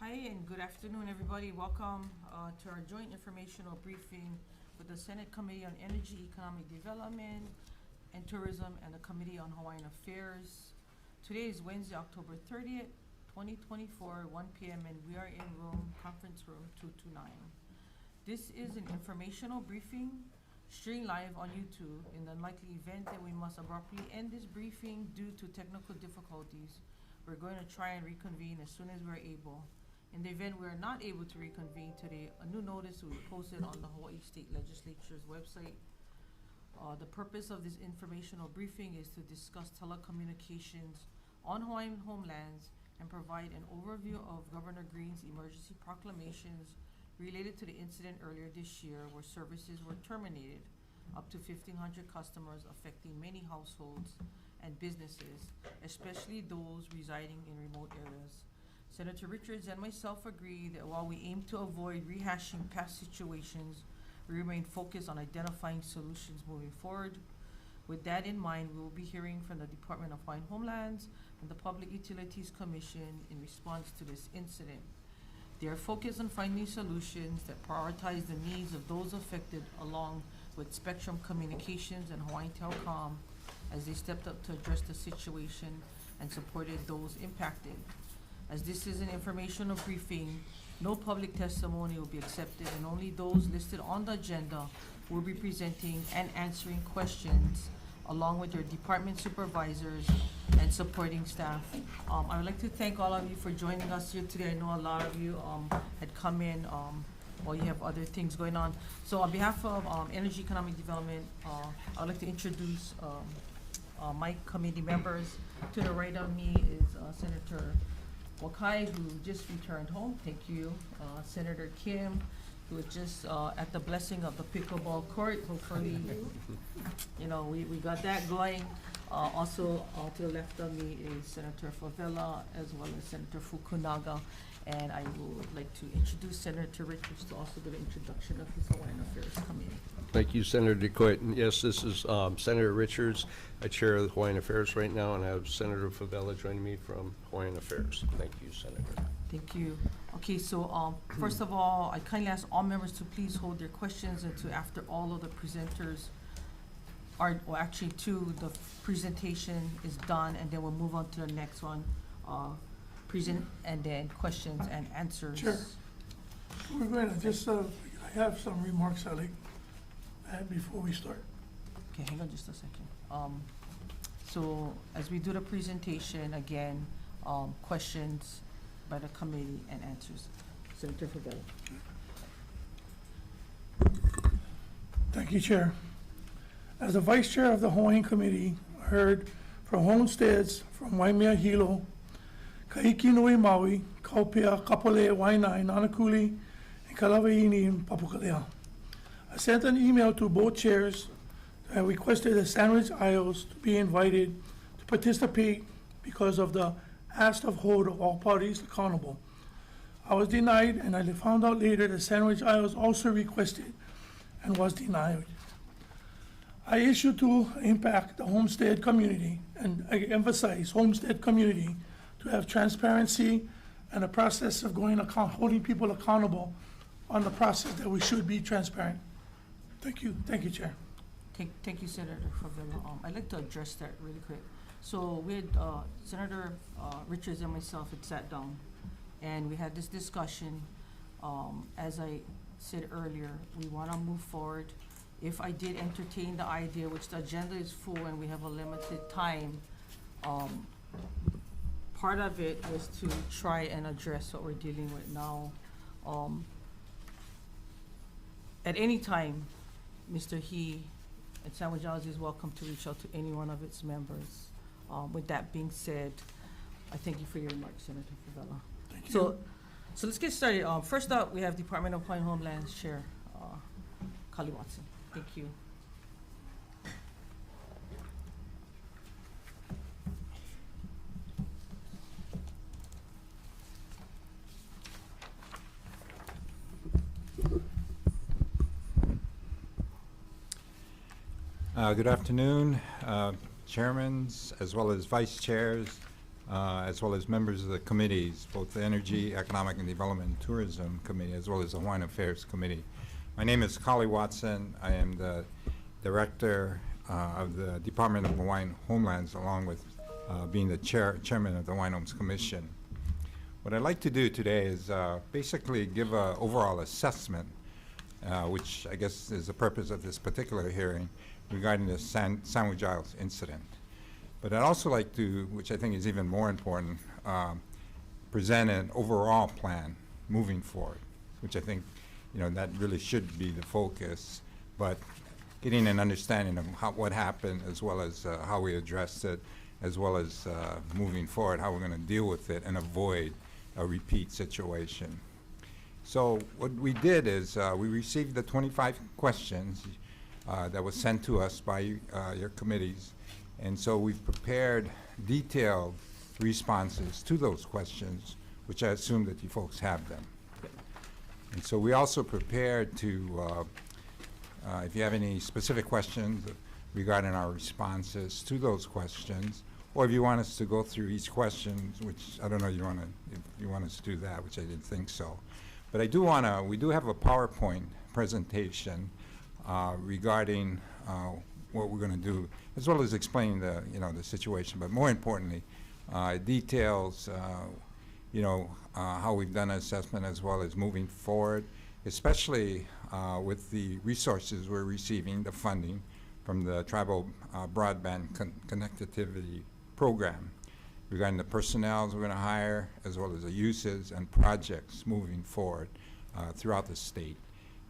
Hi and good afternoon, everybody. Welcome to our joint informational briefing with the Senate Committee on Energy, Economic Development, and Tourism and the Committee on Hawaiian Affairs. Today is Wednesday, October 30th, 2024, 1 p.m. and we are in conference room 229. This is an informational briefing streamed live on YouTube. In the unlikely event that we must abruptly end this briefing due to technical difficulties, we're going to try and reconvene as soon as we're able. In the event we are not able to reconvene today, a new notice will be posted on the Hawaii State Legislature's website. The purpose of this informational briefing is to discuss telecommunications on Hawaiian homelands and provide an overview of Governor Green's emergency proclamations related to the incident earlier this year where services were terminated, up to 1,500 customers, affecting many households and businesses, especially those residing in remote areas. Senator Richards and myself agree that while we aim to avoid rehashing past situations, we remain focused on identifying solutions moving forward. With that in mind, we will be hearing from the Department of Hawaiian Homelands and the Public Utilities Commission in response to this incident. They are focused on finding solutions that prioritize the needs of those affected, along with Spectrum Communications and Hawaiian Telcom, as they stepped up to address the situation and supported those impacted. As this is an informational briefing, no public testimony will be accepted, and only those listed on the agenda will be presenting and answering questions along with their department supervisors and supporting staff. I would like to thank all of you for joining us here today. I know a lot of you had come in while you have other things going on. So on behalf of Energy Economic Development, I would like to introduce my committee members. To the right of me is Senator Wakai, who just returned home. Thank you. Senator Kim, who is just at the blessing of the pickleball court. Hopefully, you know, we got that going. Also, to the left of me is Senator Favela, as well as Senator Fukunaga. And I would like to introduce Senator Richards to also do the introduction of his Hawaiian Affairs Committee. Thank you, Senator DeCoit. And yes, this is Senator Richards. I chair the Hawaiian Affairs right now, and I have Senator Favela joining me from Hawaiian Affairs. Thank you, Senator. Thank you. Okay, so first of all, I kindly ask all members to please hold their questions until after all of the presenters are, well, actually the presentation is done, and then we'll move on to the next one. Present and then questions and answers. Sure. We're going to just, I have some remarks I'd like to add before we start. Okay, hang on just a second. So as we do the presentation, again, questions by the committee and answers. Senator Favela. Thank you, Chair. As the Vice Chair of the Hawaiian Committee, I heard from homesteads from Waimea Hilo, Kahiki Nui Maui, Kaupea, Kapolea, Wainai, Nanakuli, and Kalawaini in Papukalea. I sent an email to both chairs and requested the Sandwich Isles to be invited to participate because of the ask of hold of all parties accountable. I was denied, and I found out later that Sandwich Isles also requested and was denied. I issued to impact the homestead community, and I emphasize homestead community, to have transparency and a process of holding people accountable on the process that we should be transparent. Thank you, Chair. Thank you, Senator Favela. I'd like to address that really quick. So we had Senator Richards and myself had sat down, and we had this discussion. As I said earlier, we want to move forward. If I did entertain the idea, which the agenda is full and we have a limited time, part of it was to try and address what we're dealing with now. At any time, Mr. He and Sandwich Isles is welcome to reach out to any one of its members. With that being said, I thank you for your remarks, Senator Favela. Thank you. So let's get started. First up, we have Department of Hawaiian Homelands Chair Kali Watson. Thank you. Good afternoon, chairmen, as well as vice chairs, as well as members of the committees, both the Energy, Economic and Development and Tourism Committee, as well as the Hawaiian Affairs Committee. My name is Kali Watson. I am the Director of the Department of Hawaiian Homelands, along with being the Chairman of the Hawaiian Homes Commission. What I'd like to do today is basically give an overall assessment, which I guess is the purpose of this particular hearing, regarding the Sandwich Isles incident. But I'd also like to, which I think is even more important, present an overall plan moving forward, which I think, that really should be the focus, but getting an understanding of what happened, as well as how we addressed it, as well as moving forward, how we're going to deal with it and avoid a repeat situation. So what we did is we received the 25 questions that was sent to us by your committees, and so we've prepared detailed responses to those questions, which I assume that you folks have them. And so we also prepared to, if you have any specific questions regarding our responses to those questions, or if you want us to go through each question, which I don't know if you want us to do that, which I didn't think so. But I do want to, we do have a PowerPoint presentation regarding what we're going to do, as well as explaining the, the situation. But more importantly, details, how we've done an assessment, as well as moving forward, especially with the resources we're receiving, the funding from the Tribal Broadband Connectivity Program, regarding the personnel we're going to hire, as well as the uses and projects moving forward throughout the state.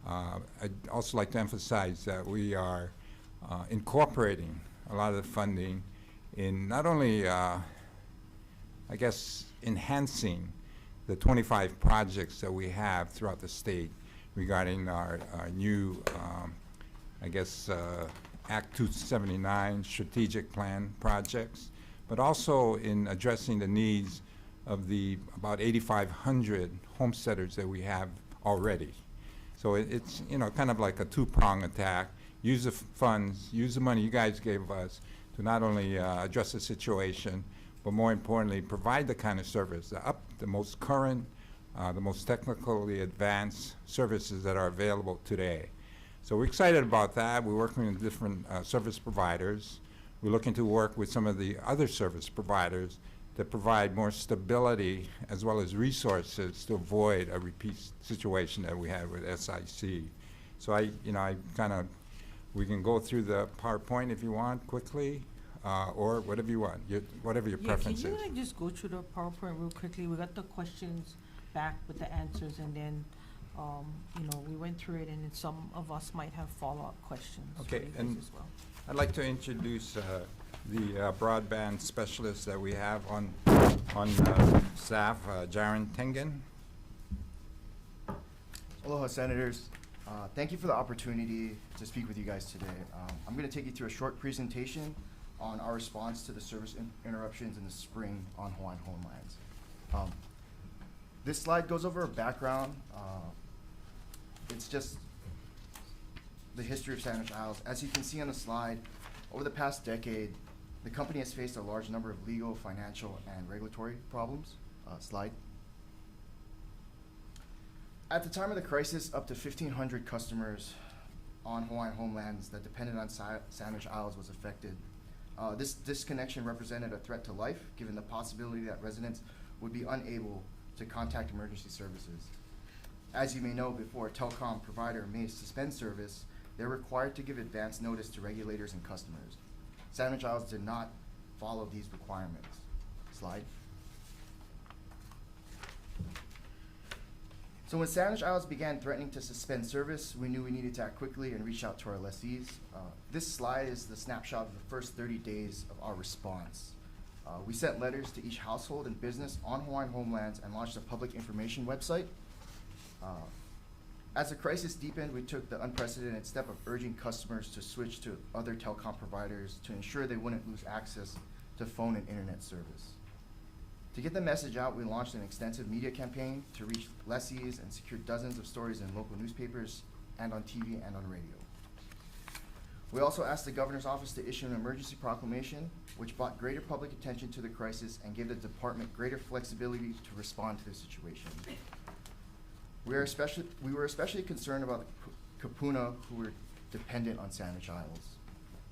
I'd also like to emphasize that we are incorporating a lot of the funding in not only, I guess, enhancing the 25 projects that we have throughout the state regarding our new, I guess, Act 279 strategic plan projects, but also in addressing the needs of the about 8,500 homesteaders that we have already. So it's, kind of like a two-prong attack. Use the funds, use the money you guys gave us to not only address the situation, but more importantly, provide the kind of service, the most current, the most technically advanced services that are available today. So we're excited about that. We're working with different service providers. We're looking to work with some of the other service providers that provide more stability as well as resources to avoid a repeat situation that we had with SIC. So we can go through the PowerPoint if you want quickly, or whatever you want, whatever your preference Can is. you just go through the PowerPoint real quickly? We got the questions back with the answers, and then, we went through it, and then some of us might have follow-up questions for Okay, you guys and as well. I'd like to introduce the broadband specialist that we have on staff, Jaren Tengen. Aloha, Senators. Thank you for the opportunity to speak with you guys today. I'm going to take you through a short presentation on our response to the service interruptions in the spring on Hawaiian homelands. This slide goes over a background. It's just the history of Sandwich Isles. As you can see on the slide, over the past decade, the company has faced a large number of legal, financial, and regulatory problems. Slide. At the time of the crisis, up to 1,500 customers on Hawaiian homelands that depended on Sandwich Isles was affected. This disconnection represented a threat to life, given the possibility that residents would be unable to contact emergency services. As you may know, before a telecom provider may suspend service, they're required to give advance notice to regulators and customers. Sandwich Isles did not follow these requirements. Slide. So when Sandwich Isles began threatening to suspend service, we knew we needed to act quickly and reach out to our lessees. This slide is the snapshot of the first 30 days of our response. We sent letters to each household and business on Hawaiian homelands and launched a public information website. As the crisis deepened, we took the unprecedented step of urging customers to switch to other telecom providers to ensure they wouldn't lose access to phone and internet service. To get the message out, we launched an extensive media campaign to reach lessees and secured dozens of stories in local newspapers and on TV and on radio. We also asked the Governor's Office to issue an emergency proclamation, which brought greater public attention to the crisis and gave the department greater flexibility to respond to the situation. We were especially concerned about the kapuna who were dependent on Sandwich Isles.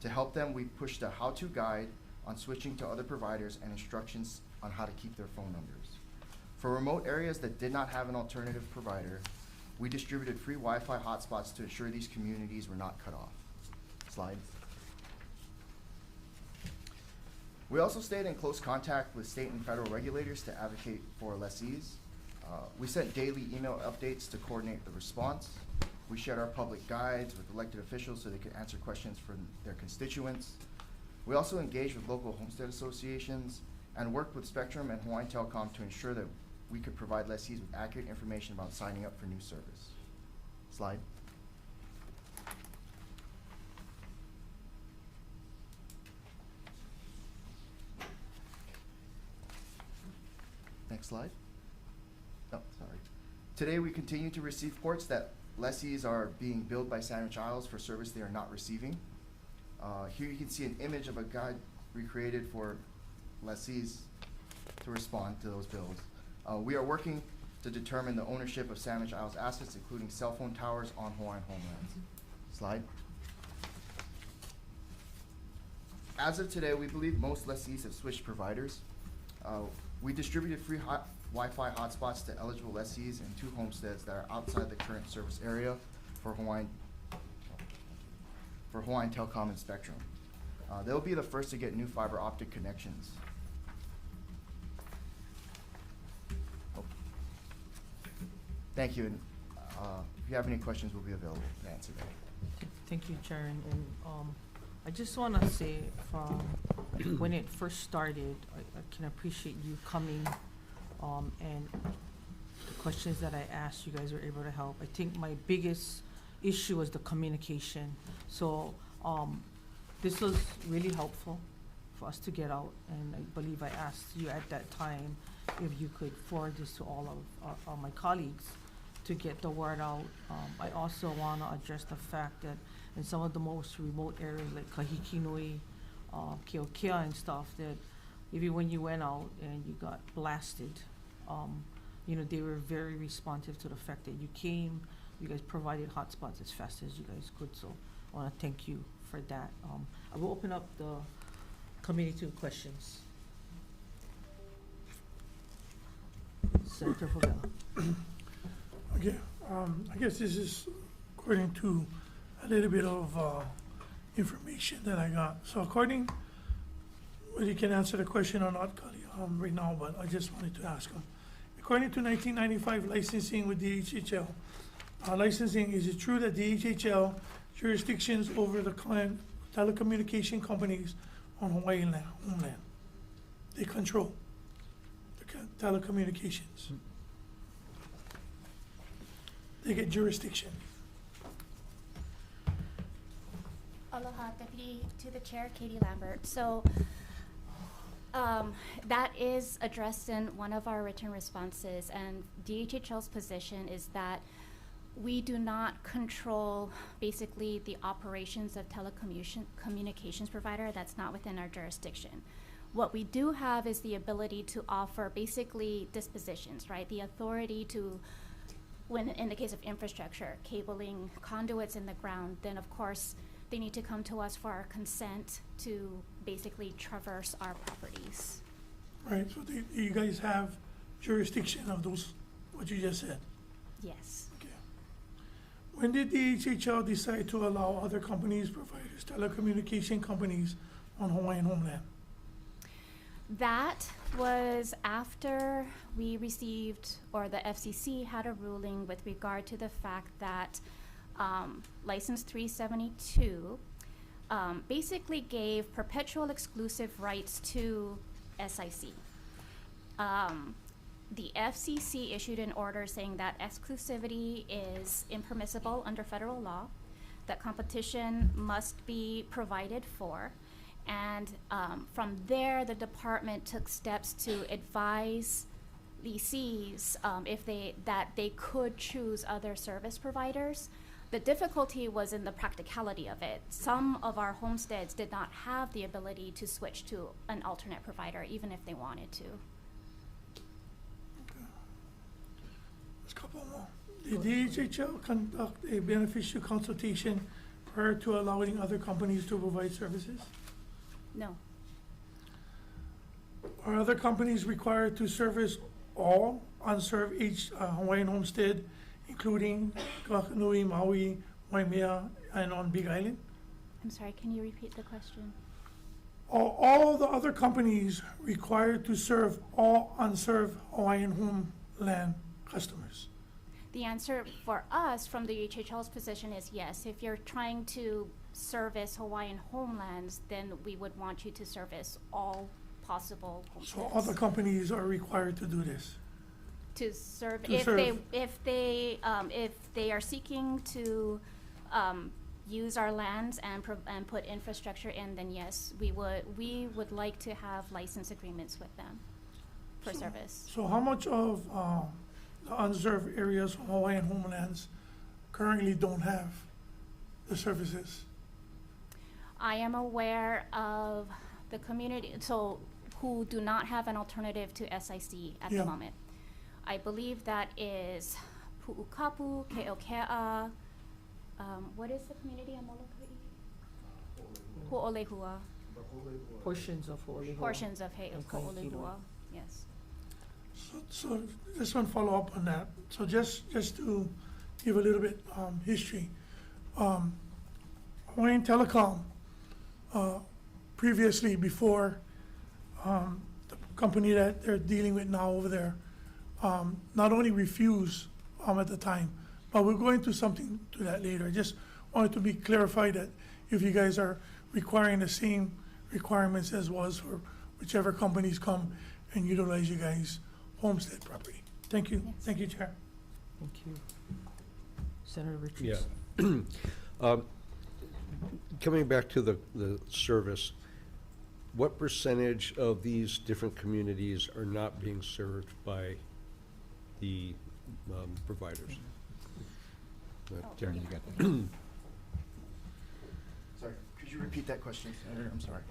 To help them, we pushed a how-to guide on switching to other providers and instructions on how to keep their phone numbers. For remote areas that did not have an alternative provider, we distributed free Wi-Fi hotspots to ensure these communities were not cut off. Slide. We also stayed in close contact with state and federal regulators to advocate for lessees. We sent daily email updates to coordinate the response. We shared our public guides with elected officials so they could answer questions from their constituents. We also engaged with local homestead associations and worked with Spectrum and Hawaiian Telcom to ensure that we could provide lessees with accurate information about signing up for new service. Slide. Next slide. Oh, sorry. Today we continue to receive reports that lessees are being billed by Sandwich Isles for service they are not receiving. Here you can see an image of a guide recreated for lessees to respond to those bills. We are working to determine the ownership of Sandwich Isles assets, including cell phone towers on Hawaiian homelands. Slide. As of today, we believe most lessees have switched providers. We distributed free Wi-Fi hotspots to eligible lessees in 2 homesteads that are outside the current service area for Hawaiian Telcom and Spectrum. They'll be the first to get new fiber optic connections. Thank you, and if you have any questions, we'll be available to answer them. Thank you, Chair, and I just want to say from when it first started, I can appreciate you coming, and the questions that I asked, you guys were able to help. I think my biggest issue was the communication. So this was really helpful for us to get out, and I believe I asked you at that time if you could forward this to all of my colleagues to get the word out. I also want to address the fact that in some of the most remote areas like Kahikinui, Keokea and stuff, that even when you went out and you got blasted, you know, they were very responsive to the fact that you came, you guys provided hotspots as fast as you guys could, so I want to thank you for that. I will open up the committee to questions. Senator Favela. Okay, I guess this is according to a little bit of information that I got. So according, well, you can answer the question or not, Kali, right now, but I just wanted to ask him. According to 1995 licensing with DHHL, licensing, is it true that DHHL jurisdictions over the client telecommunication companies on Hawaiian homeland? They control the telecommunications. They get jurisdiction. Aloha, Deputy to the Chair, Katie Lambert. So that is addressed in one of our written responses, and DHHL's position is that we do not control basically the operations of telecommunications provider. That's not within our jurisdiction. What we do have is the ability to offer basically dispositions, right? The authority to, when in the case of infrastructure, cabling, conduits in the ground, then of course they need to come to us for our consent to basically traverse our properties. Right, so you guys have jurisdiction of those, what you just said? Yes. Okay. When did DHHL decide to allow other companies, providers, telecommunication companies on Hawaiian homeland? That was after we received, or the FCC had a ruling with regard to the fact that License 372 basically gave perpetual exclusive rights to SIC. The FCC issued an order saying that exclusivity is impermissible under federal law, that competition must be provided for, and from there the department took steps to advise leasees if they could choose other service providers. The difficulty was in the practicality of it. Some of our homesteads did not have the ability to switch to an alternate provider, even if they wanted to. There's a couple more. Did DHHL conduct a beneficial consultation prior to allowing other companies to provide services? No. Are other companies required to service all unserved Hawaiian homestead, including Kakanui, Maui, Waimea, and on Big Island? I'm sorry, can you repeat the question? Are all the other companies required to serve all unserved Hawaiian homeland customers? The answer for us from the DHHL's position is yes. If you're trying to service Hawaiian homelands, then we would want you to service all possible So homesteads. other companies are required to do this? To serve, To if serve. if they are seeking to use our lands and put infrastructure in, then yes, we would like to have license agreements with them for service. So how much of the unserved areas of Hawaiian homelands currently don't have the services? I am aware of the community, so who do not have an alternative to SIC at Yeah. the moment. I believe that is Pu'ukapu, Ke'okea, what is the community on Molokai? Ho'olehua, Portions of Ho'olehua. portions of And Kahikino. Ho'olehua, yes. So just one follow-up on that. So just to give a little bit history. Hawaiian Telecom, previously before the company that they're dealing with now over there, not only refused at the time, but we're going to something to that later. I just wanted to be clarified that if you guys are requiring the same requirements as was for whichever companies come and utilize you guys' homestead property. Thank you. Yes. Thank you, Chair. Thank you. Senator Richards. Yeah. Coming back to the service, what percentage of these different communities are not being served by the providers? Karen, you got that? Sorry, could you repeat that question, Senator? I'm sorry.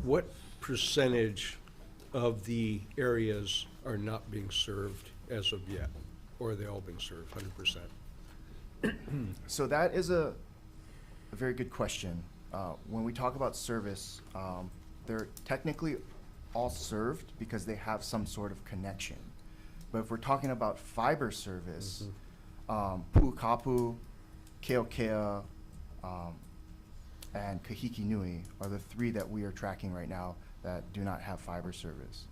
What percentage of the areas are not being served as of yet? Or are they all being served 100%? So that is a very good question. When we talk about service, they're technically all served because they have some sort of connection. But if we're talking about fiber service, Pu'ukapu, Ke'okea, and Kahiki Nui are the three that we are tracking right now that do not have fiber service.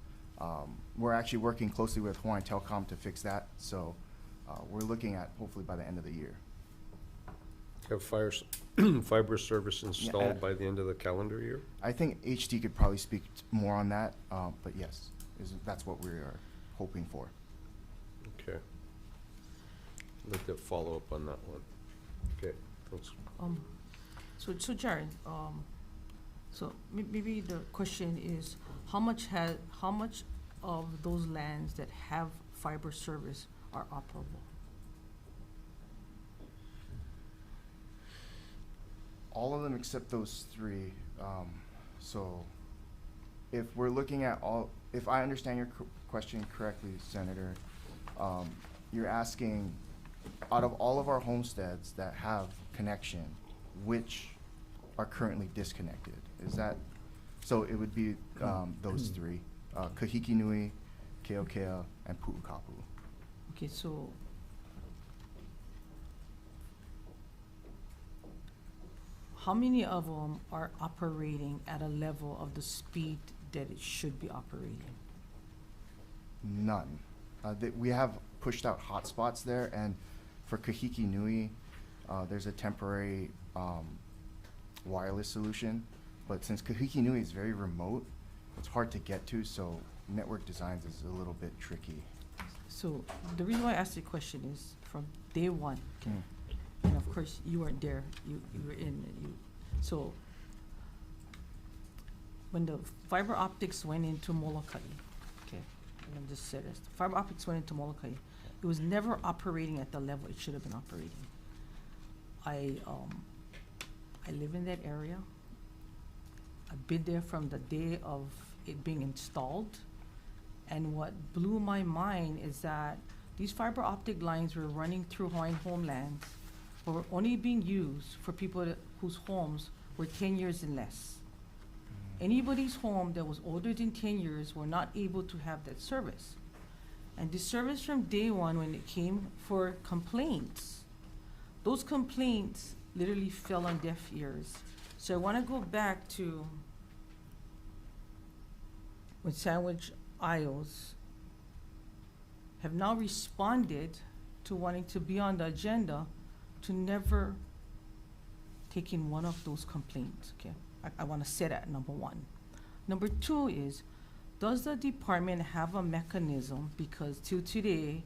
We're actually working closely with Hawaiian Telcom to fix that, so we're looking at hopefully by the end of the year. Have fiber service installed by the end of the calendar year? I think HD could probably speak more on that, but yes, that's what we are hoping for. Okay. I'd like to follow up on that one. Okay, thanks. So Jared, so maybe the question is, how much of those lands that have fiber service are operable? All of them except those three. So if we're looking at if I understand your question correctly, Senator, you're asking out of all of our homesteads that have connection, which are currently disconnected? Is that, so it would be those three, Kahiki Nui, Ke'okea, and Pu'ukapu. Okay, so how many of them are operating at a level of the speed that it should be operating? None. We have pushed out hotspots there, and for Kahiki Nui, there's a temporary wireless solution. But since Kahiki Nui is very remote, it's hard to get to, so network designs is a little bit tricky. So the reason why I asked the question is from day one, and of course you weren't there, you were in, so when the fiber optics went into Molokai, okay, I'm gonna just say this, fiber optics went into Molokai, it was never operating at the level it should have been operating. I live in that area. I've been there from the day of it being installed. And what blew my mind is that these fiber optic lines were running through Hawaiian homelands, but were only being used for people whose homes were 10 years and less. Anybody's home that was older than 10 years were not able to have that service. And the service from day one, when it came for complaints, those complaints literally fell on deaf ears. So I want to go back to when Sandwich Isles have now responded to wanting to be on the agenda to never taking one of those complaints, okay? I want to say that, number one. Number two is, does the department have a mechanism, because till today,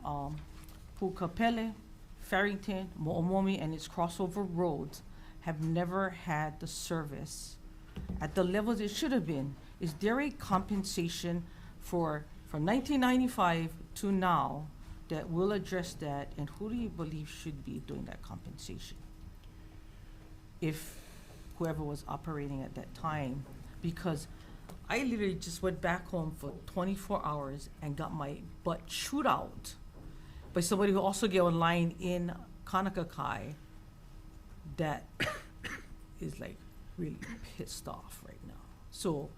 Pu'ukapele, Farrington, Mo'omomi, and its crossover roads have never had the service at the levels it should have been. Is there a compensation from 1995 to now that will address that, and who do you believe should be doing that compensation? If whoever was operating at that time, because I literally just went back home for 24 hours and got my butt chewed out by somebody who also get online in Kanakakai that is like really pissed off right now. So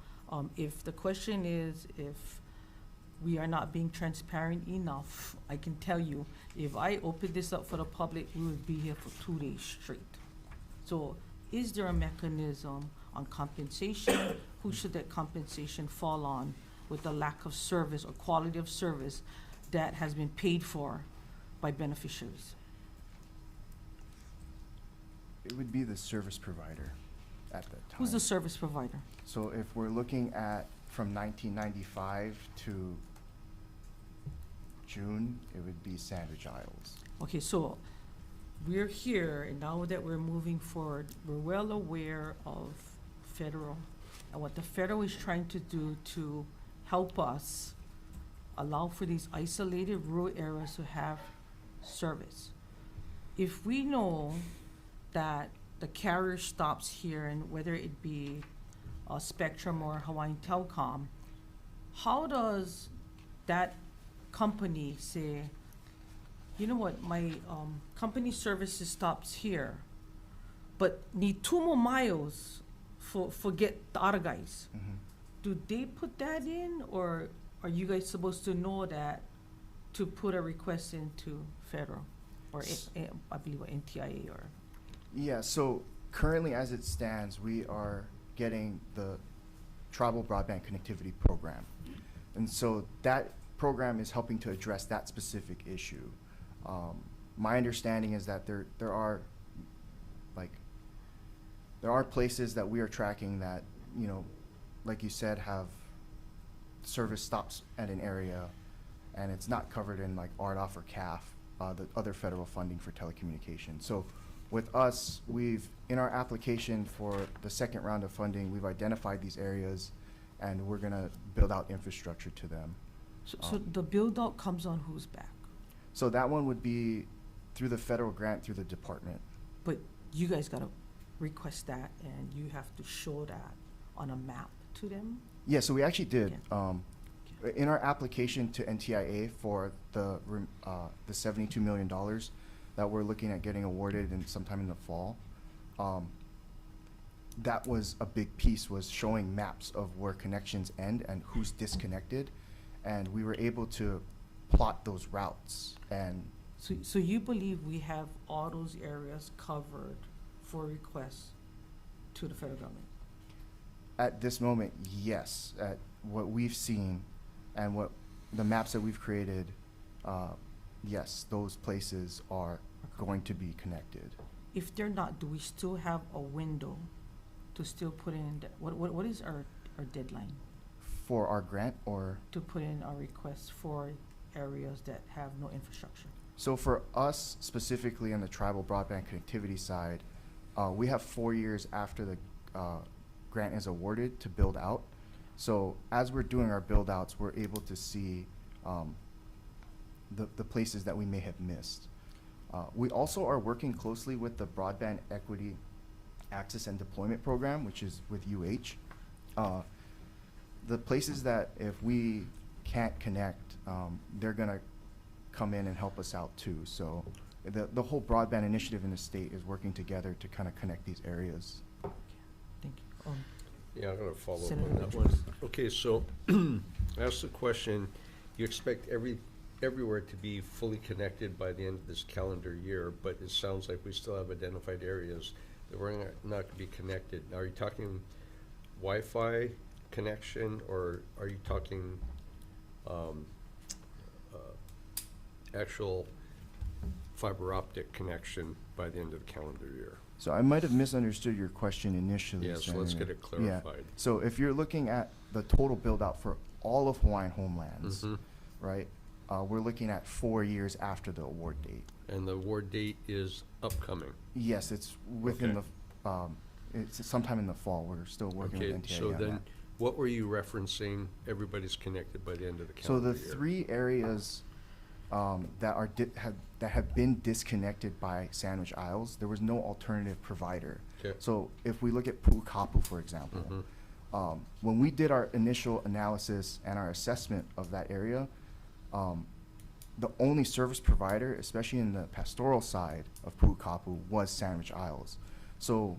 if the question is if we are not being transparent enough, I can tell you, if I open this up for the public, we would be here for 2 days straight. So is there a mechanism on compensation? Who should that compensation fall on with the lack of service or quality of service that has been paid for by beneficiaries? It would be the service provider at that time. Who's the service provider? So if we're looking at from 1995 to June, it would be Sandwich Isles. Okay, so we're here, and now that we're moving forward, we're well aware of federal and what the federal is trying to do to help us allow for these isolated rural areas to have service. If we know that the carrier stops here, and whether it be Spectrum or Hawaiian Telcom, how does that company say, you know what, my company services stops here, but need 2 more miles for get the other guys? Mm-hmm. Do they put that in, or are you guys supposed to know that to put a request into federal, or I believe NTIA or? Yeah, so currently as it stands, we are getting the tribal broadband connectivity program. And so that program is helping to address that specific issue. My understanding is that there are places that we are tracking that, you know, like you said, have service stops at an area, and it's not covered in like RDOF or CAF, the other federal funding for telecommunications. So with us, in our application for the second round of funding, we've identified these areas, and we're gonna build out infrastructure to them. So the build out comes on whose back? So that one would be through the federal grant, through the department. But you guys gotta request that, and you have to show that on a map to them? Yeah, so we actually did. Yeah. In our application to NTIA for the $72 million that we're looking at getting awarded in sometime in the fall, that was a big piece, was showing maps of where connections end and who's disconnected, and we were able to plot those routes. And So you believe we have all those areas covered for requests to the federal government? at this moment, yes, at what we've seen and what the maps that we've created, yes, those places are going to be connected. If they're not, do we still have a window to still put in, what is our deadline For our grant, or? to put in our requests for areas that have no infrastructure? So for us specifically on the tribal broadband connectivity side, we have 4 years after the grant is awarded to build out. So as we're doing our build outs, we're able to see the places that we may have missed. We also are working closely with the Broadband Equity Access and Deployment Program, which is with the places that if we can't connect, they're gonna come in and help us out too. So the whole broadband initiative in the state is working together to kind of connect these areas. Thank you. Yeah, I'm gonna follow up Senator on that one. Okay, so, ask the question, you expect everywhere to be fully connected by the end of this calendar year, but it sounds like we still have identified areas that we're not gonna be connected. Now, are you talking Wi-Fi connection, or are you talking, actual fiber optic connection by the end of the calendar year? So I might have misunderstood your question initially. Yes, let's Senator. get it clarified. So if you're looking at the total build out for all of Hawaiian homelands, Mhm. right, we're looking at 4 years after the award date. And the award date is upcoming. Yes, it's within Okay. it's sometime in the fall. We're still working with Okay, NTIA so on then, that. what were you referencing, everybody's connected by the end of the So calendar the year? 3 areas that have been disconnected by Sandwich Isles, there was no alternative provider. Okay. So if we look at Pu'ukapu, for example, Mhm. when we did our initial analysis and our assessment of that area, the only service provider, especially in the pastoral side of Pu'ukapu, was Sandwich Isles. So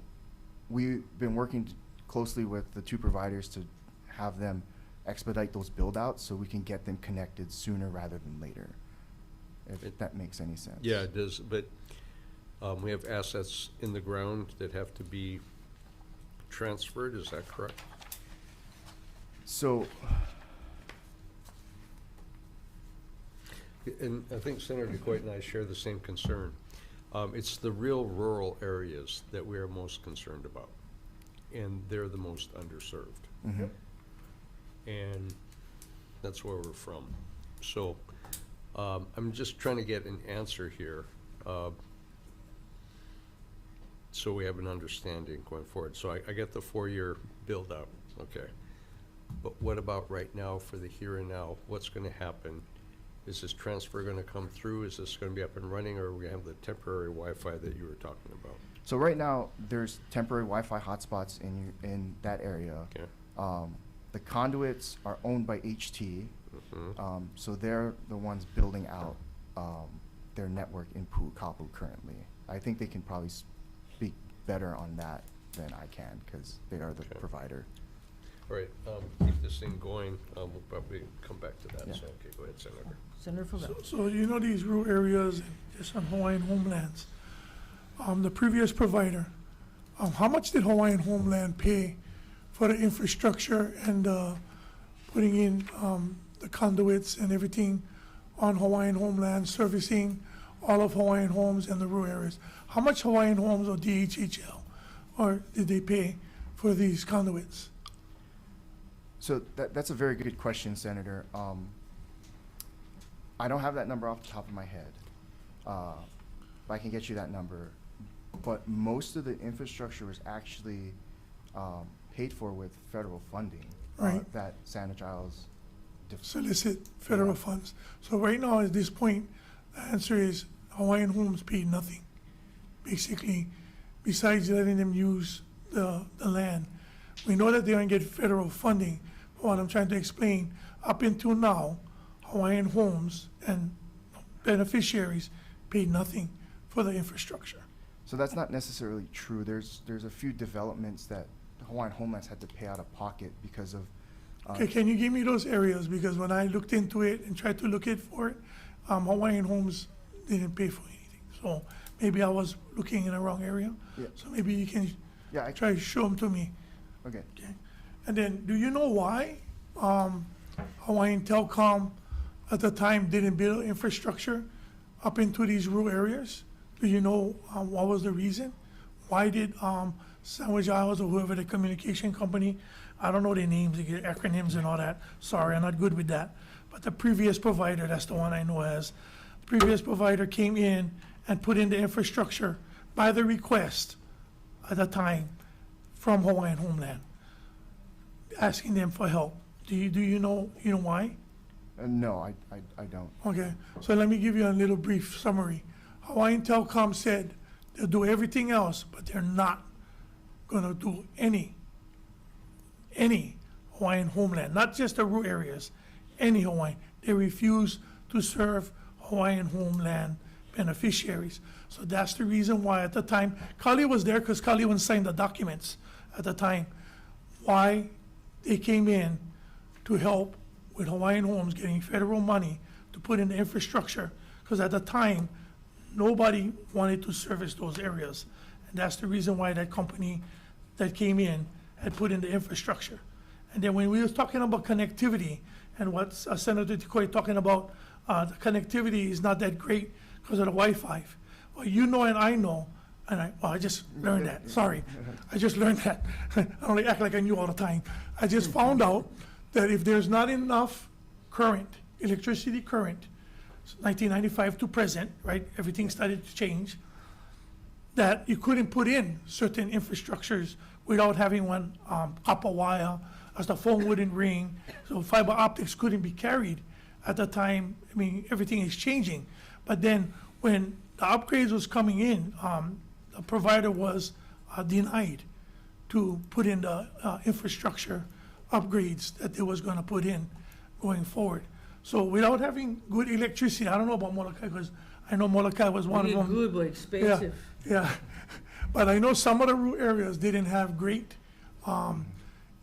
we've been working closely with the 2 providers to have them expedite those build-outs so we can get them connected sooner rather than later, if that makes any sense. Yeah, it does, but we have assets in the ground that have to be transferred, is that correct? So, And I think Senator DeCoit and I share the same concern. It's the real rural areas that we are most concerned about, and they're the most underserved. mhm. And that's where we're from. So, I'm just trying to get an answer here, so we have an understanding going forward. So I get the 4-year build-out, okay. But what about right now for the here and now? What's gonna happen? Is this transfer gonna come through? Is this gonna be up and running, or are we gonna have the temporary Wi-Fi that you were talking about? So right now, there's temporary Wi-Fi hotspots in that area. Okay. The conduits are owned by HT, Mhm. so they're the ones building out their network in Pu'ukapu currently. I think they can probably speak better on that than I can, because they are the Okay. provider. All right, keep this thing going. We'll probably come back to that, Yeah. so, okay, go ahead, Senator. Senator Fuller. So you know these rural areas, just on Hawaiian homelands, the previous provider, how much did Hawaiian Homeland pay for the infrastructure and putting in the conduits and everything on Hawaiian Homeland, servicing all of Hawaiian Homes and the rural areas? How much Hawaiian Homes or DHHL or did they pay for these conduits? So that's a very good question, Senator. I don't have that number off the top of my head. But I can get you that number. But most of the infrastructure was actually paid for with federal funding. Right. That Sandwich Isles. Solicit federal Yeah. funds. So right now, at this point, the answer is Hawaiian Homes paid nothing. Basically, besides letting them use the land. We know that they're gonna get federal funding, but what I'm trying to explain, up until now, Hawaiian Homes and beneficiaries paid nothing for the infrastructure. So that's not necessarily true. There's a few developments that Hawaiian Homelands had to pay out of pocket because of. Okay, can you give me those areas? Because when I looked into it and tried to look it for it, Hawaiian Homes didn't pay for anything. So maybe I was looking in the wrong area. Yeah. So maybe you can Yeah, try to show them to me. okay. Okay. And then, do you know why Hawaiian Telcom at the time didn't build infrastructure up into these rural areas? Do you know what was the reason? Why did Sandwich Isles or whoever the communication company, I don't know their names, they get acronyms and all that. Sorry, I'm not good with that. But the previous provider, that's the one I know as, previous provider came in and put in the infrastructure by the request at the time from Hawaiian Homeland, asking them for help. Do you know why? No, I don't. Okay, so let me give you a little brief summary. Hawaiian Telcom said they'll do everything else, but they're not gonna do any Hawaiian homeland, not just the rural areas, any Hawaiian. They refuse to serve Hawaiian homeland beneficiaries. So that's the reason why at the time, Kali was there because Kali was signed the documents at the time, why they came in to help with Hawaiian Homes getting federal money to put in the infrastructure. Because at the time, nobody wanted to service those areas. And that's the reason why that company that came in had put in the infrastructure. And then when we was talking about connectivity, and what Senator Tikoi talking about, the connectivity is not that great because of the Wi-Fi. Well, you know and I know, and I just learned that, sorry. I just learned that. I only act like I knew all the time. I just found out that if there's not enough current, electricity current, 1995 to present, right, everything started to change, that you couldn't put in certain infrastructures without having one copper wire, as the phone wouldn't ring, so fiber optics couldn't be carried at the time. I mean, everything is changing. But then when the upgrades was coming in, the provider was denied to put in the infrastructure upgrades that they was gonna put in going forward. So without having good electricity, I don't know about Molokai, because I know Molokai was one of them. Good, but expensive. Yeah, but I know some of the rural areas didn't have great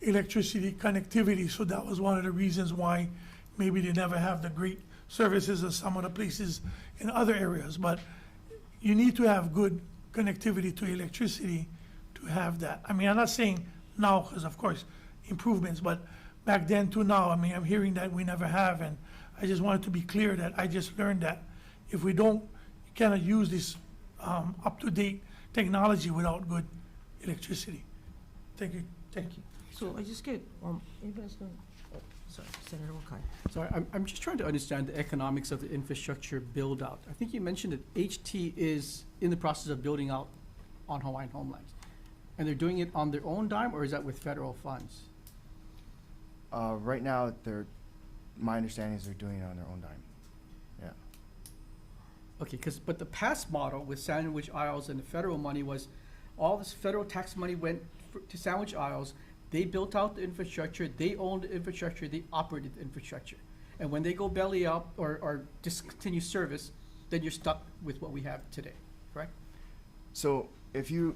electricity connectivity, so that was one of the reasons why maybe they never have the great services as some of the places in other areas. But you need to have good connectivity to electricity to have that. I mean, I'm not saying now, because of course, improvements, but back then to now, I mean, I'm hearing that we never have, and I just wanted to be clear that I just learned that if we don't kind of use this up-to-date technology without good electricity. Thank you. So I just get, anybody's going, oh, sorry, Senator Wakai. Sorry, I'm just trying to understand the economics of the infrastructure build-out. I think you mentioned that HT is in the process of building out on Hawaiian homelands. And they're doing it on their own dime, or is that with federal funds? Right now, my understanding is they're doing it on their own dime. Yeah. Okay, but the past model with Sandwich Isles and the federal money was, all this federal tax money went to Sandwich Isles. They built out the infrastructure, they owned the infrastructure, they operated the infrastructure. And when they go belly up or discontinue service, then you're stuck with what we have today, correct? So if you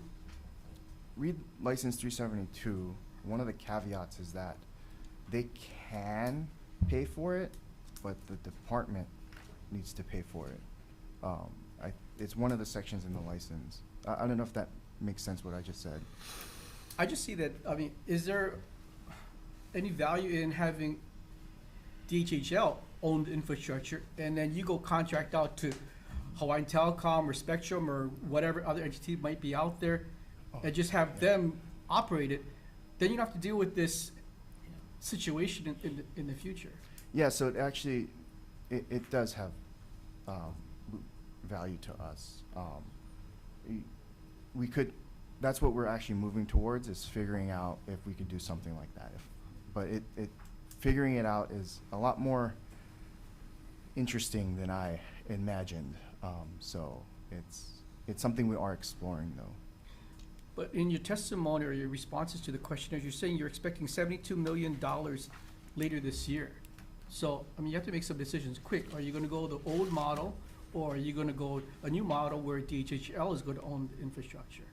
read License 372, one of the caveats is that they can pay for it, but the department needs to pay for it. It's one of the sections in the license. I don't know if that makes sense what I just said. I just see that, I mean, is there any value in having DHHL own the infrastructure, and then you go contract out to Hawaiian Telcom or Spectrum or whatever other entity might be out there, and just have them operate it? Then you don't have to deal with this situation in the future. Yeah, so it actually, it does have value to us. We could, that's what we're actually moving towards, is figuring out if we could do something like that. But figuring it out is a lot more interesting than I imagined. So it's something we are exploring, though. But in your testimony or your responses to the questionnaires, you're saying you're expecting $72 million later this year. So, I mean, you have to make some decisions quick. Are you gonna go the old model, or are you gonna go a new model where DHHL is gonna own the infrastructure?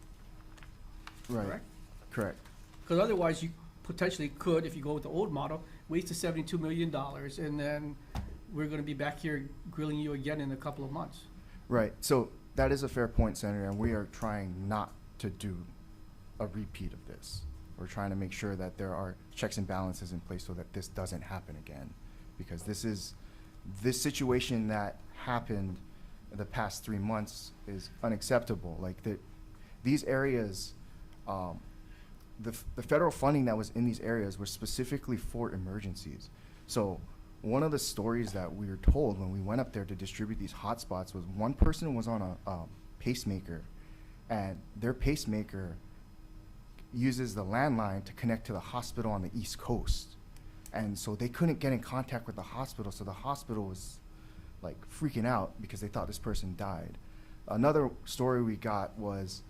Right. Correct? Correct. Because otherwise, you potentially could, if you go with the old model, waste the $72 million, and then we're gonna be back here grilling you again in a couple of months. Right. So that is a fair point, Senator, and we are trying not to do a repeat of this. We're trying to make sure that there are checks and balances in place so that this doesn't happen again. Because this situation that happened in the past 3 months is unacceptable. Like these areas, the federal funding that was in these areas was specifically for emergencies. So one of the stories that we were told when we went up there to distribute these hotspots was one person was on a pacemaker, and their pacemaker uses the landline to connect to the hospital on the East Coast. And so they couldn't get in contact with the hospital, so the hospital was like freaking out because they thought this person died. Another story we got was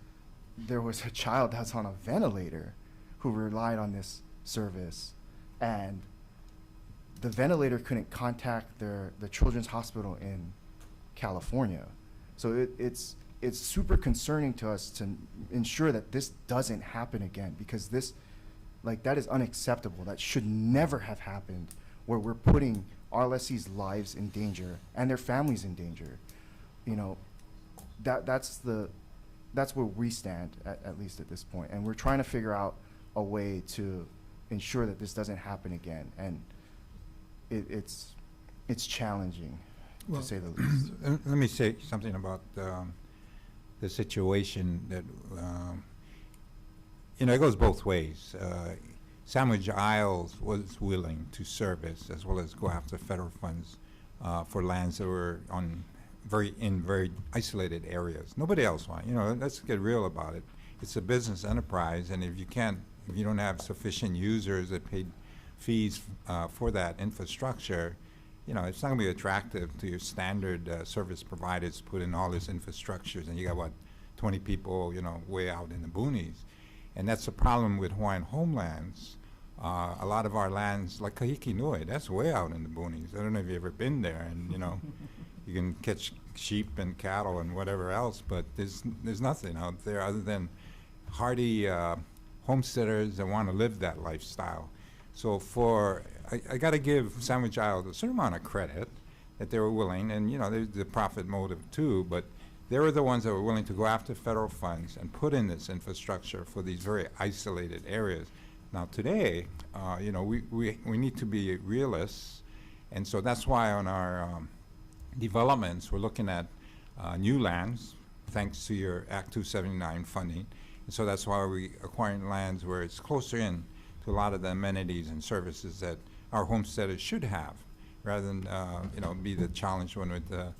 there was a child that's on a ventilator who relied on this service, and the ventilator couldn't contact the children's hospital in California. So it's super concerning to us to ensure that this doesn't happen again, because that is unacceptable. That should never have happened, where we're putting our lessees' lives in danger and their families in danger. You know, that's where we stand, at least at this point. And we're trying to figure out a way to ensure that this doesn't happen again. And it's challenging, to say the least. Let me say something about the situation that, it goes both ways. Sandwich Isles was willing to service as well as go after federal funds for lands that were in very isolated areas. Nobody else wanted. Let's get real about it. It's a business enterprise, and if you don't have sufficient users that paid fees for that infrastructure, it's not going to be attractive to your standard service providers to put in all this infrastructures, and you got 20 people, way out in the boonies. And that's the problem with Hawaiian homelands. A lot of our lands, like Kahiki Nui, that's way out in the boonies. I don't know if you've ever been there, and you can catch sheep and cattle and whatever else, but there's nothing out there other than hardy homesteaders that want to live that lifestyle. So I got to give Sandwich Isles a certain amount of credit that they were willing, and there's the profit motive too, but they were the ones that were willing to go after federal funds and put in this infrastructure for these very isolated areas. Now today, we need to be realists, and so that's why on our developments we're looking at new lands, thanks to your Act 279 funding, and so that's why we're acquiring lands where it's closer in to a lot of the amenities and services that our homesteaders should have, rather than be the challenged one with the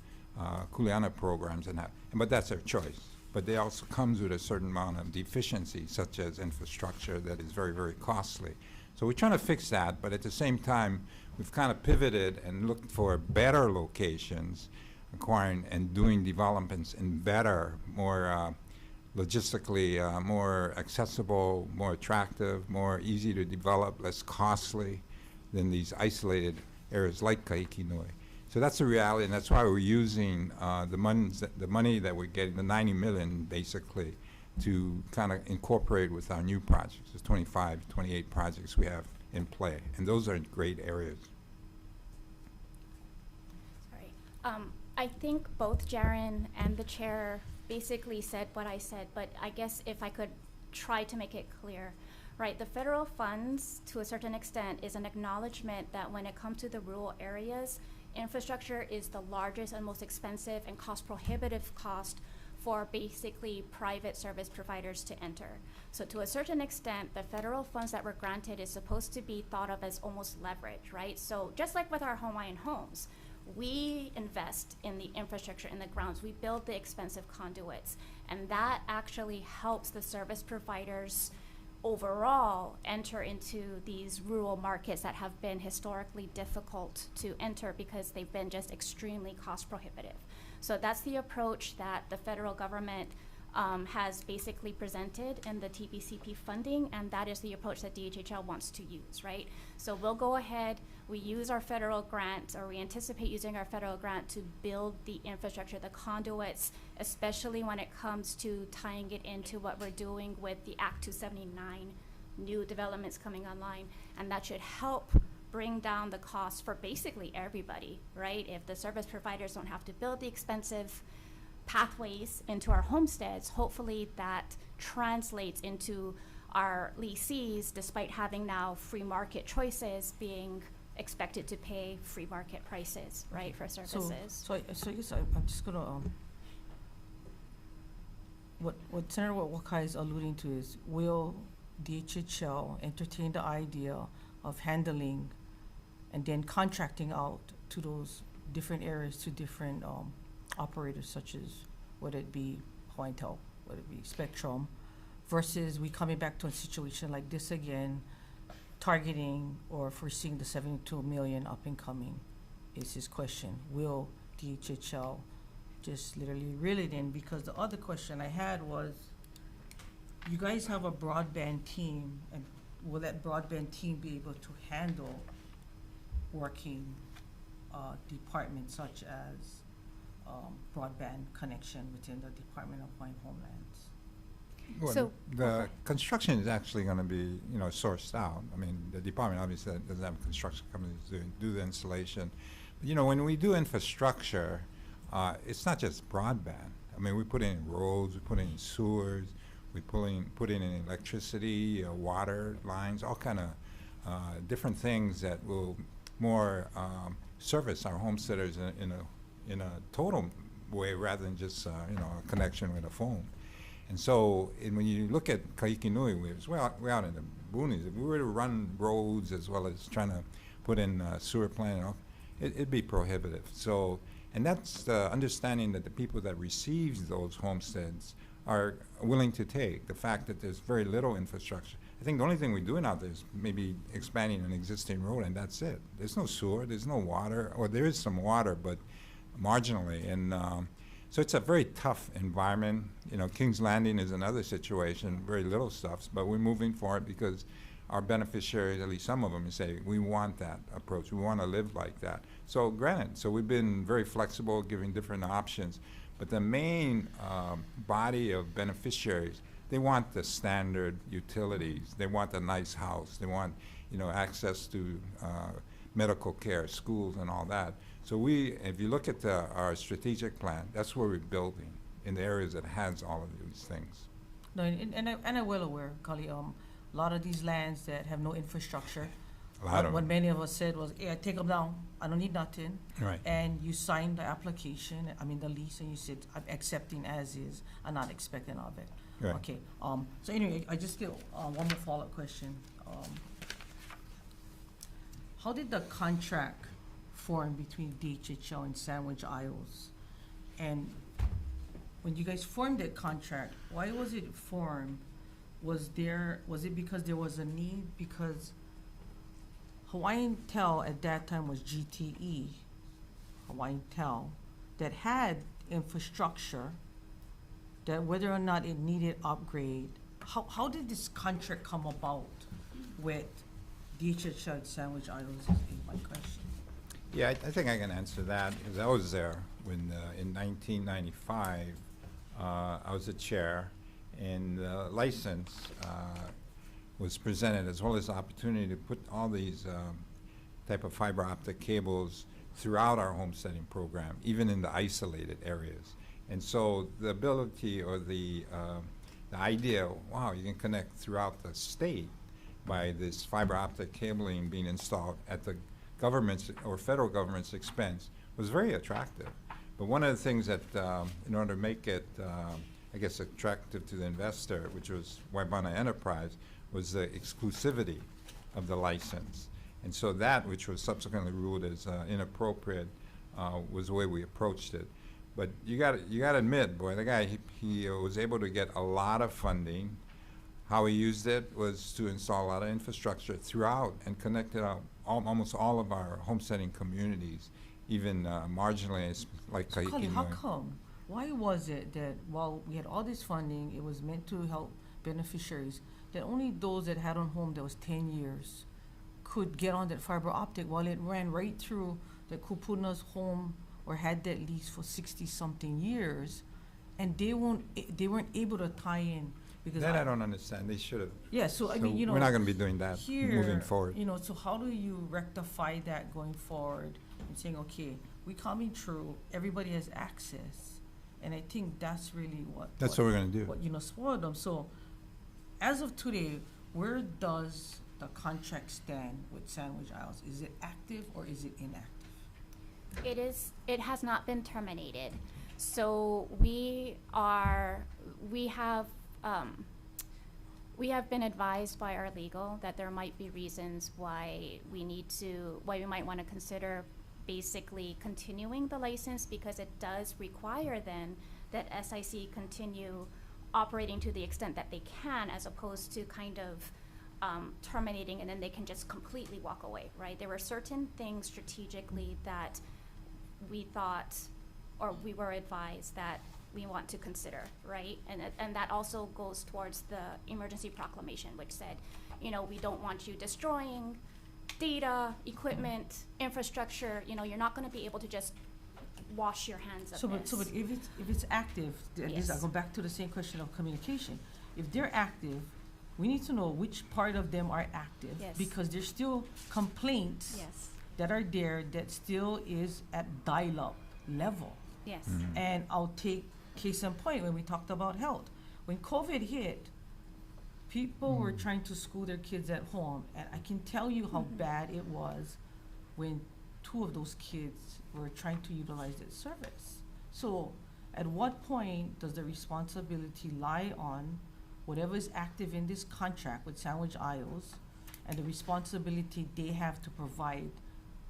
Kuleana programs and that. But that's their choice. But they also comes with a certain amount of deficiency, such as infrastructure that is very, very costly. So we're trying to fix that, but at the same time, we've kind of pivoted and looked for better locations, acquiring and doing developments in better, more logistically more accessible, more attractive, more easy to develop, less costly than these isolated areas like Kahiki Nui. So that's the reality, and that's why we're using the money that we're getting, the $90 million basically, to kind of incorporate with our new projects. There's 25, 28 projects we have in play, and those are great areas. Sorry. I think both Jaren and the chair basically said what I said, but I guess if I could try to make it clear. Right, the federal funds, to a certain extent, is an acknowledgement that when it comes to the rural areas, infrastructure is the largest and most expensive and cost-prohibitive cost for basically private service providers to enter. So to a certain extent, the federal funds that were granted is supposed to be thought of as almost leverage, right? So just like with our Hawaiian homes, we invest in the infrastructure in the grounds. We build the expensive conduits, and that actually helps the service providers overall enter into these rural markets that have been historically difficult to enter because they've been just extremely cost prohibitive. So that's the approach that the federal government has basically presented in the TBCP funding, and that is the approach that DHHL wants to use, right? So we'll go ahead, we use our federal grant, or we anticipate using our federal grant to build the infrastructure, the conduits, especially when it comes to tying it into what we're doing with the Act 279 new developments coming online, and that should help bring down the cost for basically everybody, right? If the service providers don't have to build the expensive pathways into our homesteads, hopefully that translates into our lessees, despite having now free market choices, being expected to pay free market prices, right, for services. So I guess I'm just gonna, what Senator Wakai is alluding to is, will DHHL entertain the idea of handling and then contracting out to those different areas to different operators, such as whether it be Hawaiian Tel, whether it be Spectrum, versus we coming back to a situation like this again, targeting or foreseeing the 72 million up and coming is his question. Will DHHL just literally reel it in, because the other question I had was, you guys have a broadband team, and will that broadband team be able to handle working departments such as broadband connection within the Department of Hawaiian Homelands? Well, So- the construction is actually going to be, sourced out. I mean, the department obviously doesn't have construction companies do the installation. But, when we do infrastructure, it's not just broadband. I mean, we put in roads, we put in sewers, we put in electricity, water lines, all kind of different things that will more service our homesteaders in a total way rather than just a connection with a phone. And so, when you look at Kaikinui, we're out in the boonies. If we were to run roads as well as trying to put in sewer plant and all, it'd be prohibitive. So, and that's the understanding that the people that receive those homesteads are willing to take. The fact that there's very little infrastructure. I think the only thing we're doing out there is maybe expanding an existing road, and that's it. There's no sewer, there's no water, or there is some water, but marginally. And so it's a very tough environment. King's Landing is another situation, very little stuff, but we're moving for it because our beneficiaries, at least some of them, say, we want that approach. We want to live like that. So granted, so we've been very flexible, giving different options. But the main body of beneficiaries, they want the standard utilities. They want a nice house. They want, access to medical care, schools, and all that. So if you look at our strategic plan, that's where we're building in the areas that has all of these things. No, and I'm well aware, Kali, a lot of these lands that have no infrastructure, A lot of what them. many of us said was, hey, I take them down, I don't need nothing. Right. And you signed the application, the lease, and you said, I'm accepting as is, I'm not expecting of it. Right. Okay, so anyway, I just get one more follow-up question. How did the contract form between DHHL and Sandwich Isles? And when you guys formed that contract, why was it formed? Was it because there was a need? Because Hawaiian Tel at that time was GTE, Hawaiian Tel, that had infrastructure, that whether or not it needed upgrade, how did this contract come about with DHHL and Sandwich Islands is my question. Yeah, I think I can answer that, because I was there when, in 1995, I was the chair, and the license was presented, as well as the opportunity to put all these type of fiber optic cables throughout our homesteading program, even in the isolated areas. And so the ability or the idea, wow, you can connect throughout the state by this fiber optic cabling being installed at the government's or federal government's expense was very attractive. But one of the things that, in order to make it, I guess, attractive to the investor, which was Waibana Enterprise, was the exclusivity of the license. And so that, which was subsequently ruled as inappropriate, was the way we approached it. But you got to admit, boy, the guy, he was able to get a lot of funding. How he used it was to install a lot of infrastructure throughout and connected out almost all of our homesteading communities, even marginally, like So Kali, how Kahiki. come? Why was it that while we had all this funding, it was meant to help beneficiaries, that only those that had a home that was 10 years could get on that fiber optic, while it ran right through the kupuna's home or had that lease for 60-something years, and they weren't able to tie in because That I don't understand. They should have. yeah. So I So mean, you know, we're not going to be doing that here, moving forward. you know, so how do you rectify that going forward and saying, okay, we coming through, everybody has access, and I think that's really That's what we're going to do. what spoiled them. So, as of today, where does the contract stand with Sandwich Isles? Is it active or is it inactive? It has not been terminated. So we have been advised by our legal that there might be reasons why we might want to consider basically continuing the license, because it does require then that SIC continue operating to the extent that they can, as opposed to kind of terminating and then they can just completely walk away, right? There were certain things strategically that we thought or we were advised that we want to consider, right? And that also goes towards the emergency proclamation, which said, you know, we don't want you destroying data, equipment, infrastructure. You know, you're not going to be able to just wash your hands of this. But if it's active, this, I Yes. go back to the same question of communication. If they're active, we need to know which part of them are active. Yes. Because there's still complaints Yes, that are there that still is at dial-up level. yes. And I'll take case in point when we talked about health. When COVID hit, people were trying to school their kids at home, and I can tell you how bad it was when 2 of those kids were trying to utilize that service. So at what point does the responsibility lie on whatever is active in this contract with Sandwich Isles and the responsibility they have to provide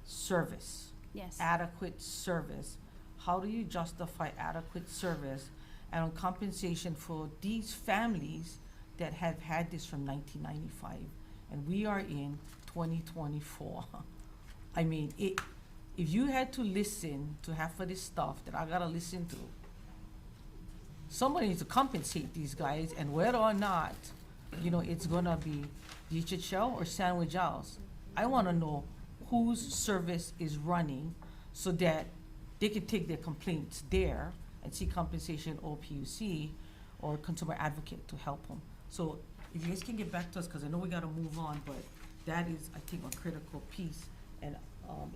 service? Yes. Adequate service. How do you justify adequate service and on compensation for these families that have had this from 1995? And we are in 2024. I mean, if you had to listen to half of this stuff that I gotta listen to, somebody needs to compensate these guys, and whether or not, you know, it's gonna be DHHL or Sandwich Isles, I wanna know whose service is running so that they can take their complaints there and seek compensation or PUC or consumer advocate to help them. So if you guys can get back to us, because I know we gotta move on, but that is, I think, a critical piece. And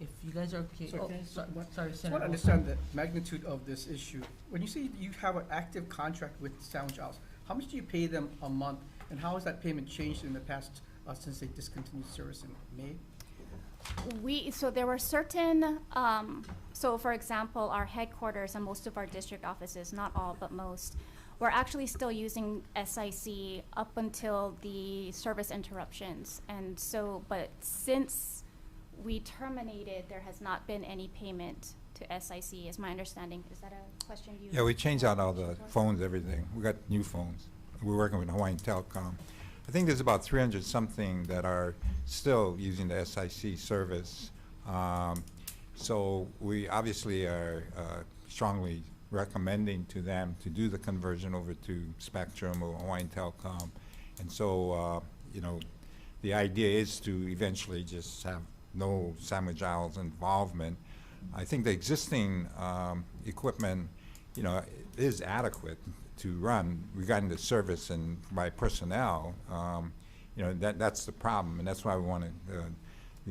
if you guys are okay, So oh, can I sorry, just- sorry, I just Senator. want to understand the magnitude of this issue. When you say you have an active contract with Sandwich Isles, how much do you pay them a month, and how has that payment changed in the past since they discontinued service in May? So there were certain, so for example, our headquarters and most of our district offices, not all, but most, we're actually still using SIC up until the service interruptions. And so, but since we terminated, there has not been any payment to SIC, is my understanding. Is that a question you? Yeah, we changed out all the want to answer? phones, everything. We got new phones. We're working with Hawaiian Telcom. I think there's about 300-something that are still using the SIC service. So we obviously are strongly recommending to them to do the conversion over to Spectrum or Hawaiian Telcom. And so, you know, the idea is to eventually just have no Sandwich Isles involvement. I think the existing equipment, you know, is adequate to run regarding the service and by personnel. You know, that's the problem, and that's why we wanted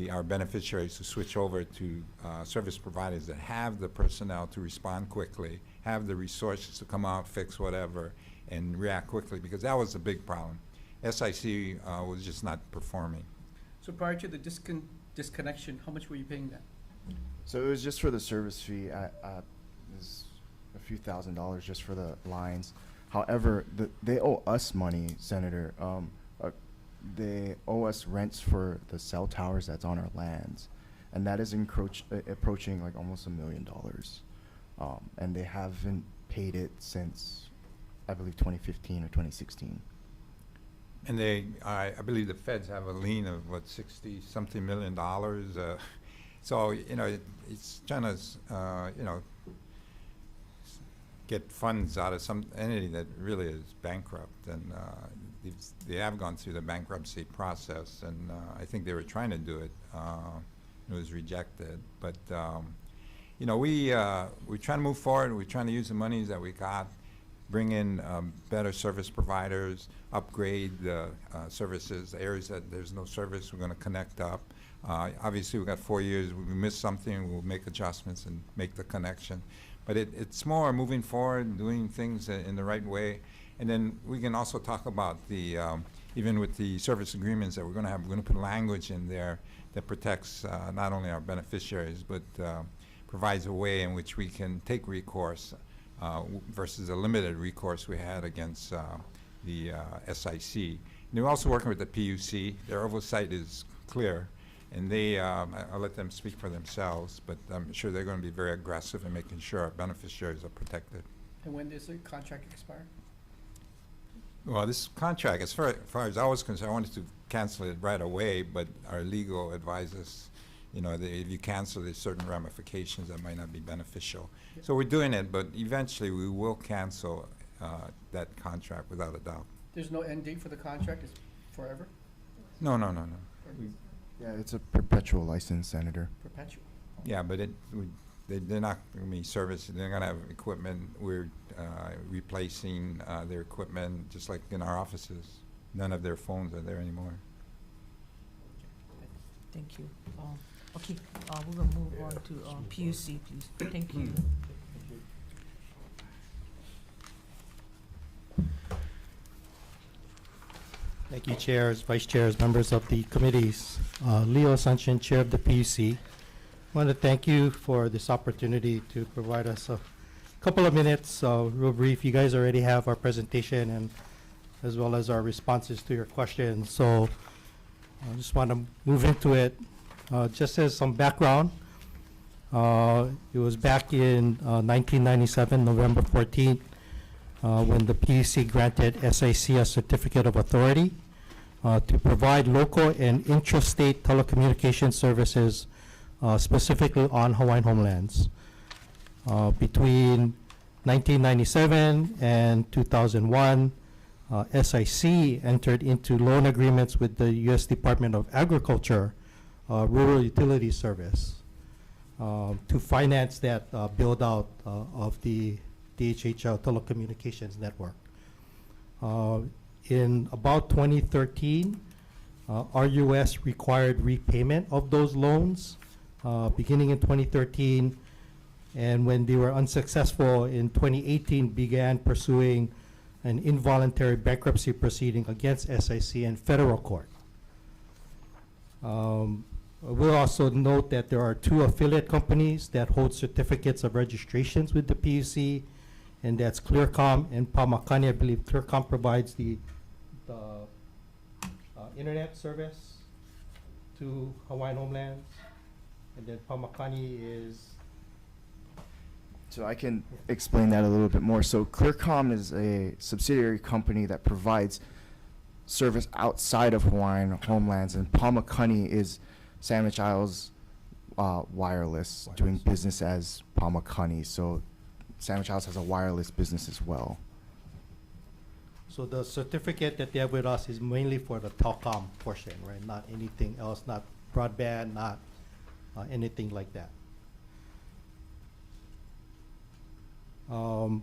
our beneficiaries to switch over to service providers that have the personnel to respond quickly, have the resources to come out, fix whatever, and react quickly, because that was the big problem. SIC was just not performing. So prior to the disconnection, how much were you paying them? So it was just for the service fee. It was a few $1,000s just for the lines. However, they owe us money, Senator. They owe us rents for the cell towers that's on our lands, and that is approaching like almost $1 million. And they haven't paid it since, I believe, 2015 or 2016. And I believe the feds have a lien of, what, 60-something million dollars. So, you know, it's trying to, you know, get funds out of some entity that really is bankrupt. And they have gone through the bankruptcy process, and I think they were trying to do it. It was rejected. But, you know, we're trying to move forward. We're trying to use the monies that we got, bring in better service providers, upgrade the services. The areas that there's no service, we're going to connect up. Obviously, we've got 4 years. If we miss something, we'll make adjustments and make the connection. But it's more moving forward, doing things in the right way. And then we can also talk about the, even with the service agreements that we're going to have, we're going to put language in there that protects not only our beneficiaries, but provides a way in which we can take recourse versus a limited recourse we had against the SIC. And we're also working with the PUC. Their oversight is clear, and they, I'll let them speak for themselves, but I'm sure they're going to be very aggressive in making sure our beneficiaries are protected. And when does the contract expire? Well, this contract, as far as I was concerned, I wanted to cancel it right away, but our legal advisors, you know, if you cancel, there's certain ramifications that might not be beneficial. So we're doing it, but eventually we will cancel that contract without a doubt. There's no end date for the contract, it's forever, No. Yeah, it's a perpetual license, Senator. perpetual. Yeah, but they're not going to be serviced. They're going to have equipment. We're replacing their equipment, just like in our offices. None of their phones are there anymore. Thank you. Okay, we're gonna move on to PUC, please. Thank you. Thank you, chairs, vice chairs, members of the committees. Leo Sanchin, chair of the PUC. I want to thank you for this opportunity to provide us a couple of minutes, real brief. You guys already have our presentation and as well as our responses to your questions. So I just want to move into it. Just as some background, it was back in 1997, November 14th, when the PUC granted SIC a certificate of authority to provide local and intrastate telecommunication services, specifically on Hawaiian homelands. Between 1997 and 2001, SIC entered into loan agreements with the U.S. Department of Agriculture Rural Utility Service to finance that build-out of the DHHL telecommunications network. In about 2013, RUS required repayment of those loans beginning in 2013, and when they were unsuccessful in 2018, began pursuing an involuntary bankruptcy proceeding against SIC in federal court. We'll also note that there are 2 affiliate companies that hold certificates of registrations with the PUC, and that's Clearcom and Pamakani. I believe Clearcom provides the internet service to Hawaiian homelands, and then Pamakani is. So I can explain that a little bit more. So Clearcom is a subsidiary company that provides service outside of Hawaiian homelands, and Pamakani is Sandwich Isles wireless, doing business as Pamakani. So Sandwich Isles has a wireless business as well. So the certificate that they have with us is mainly for the telecom portion, right? Not anything else, not broadband, not anything like that. In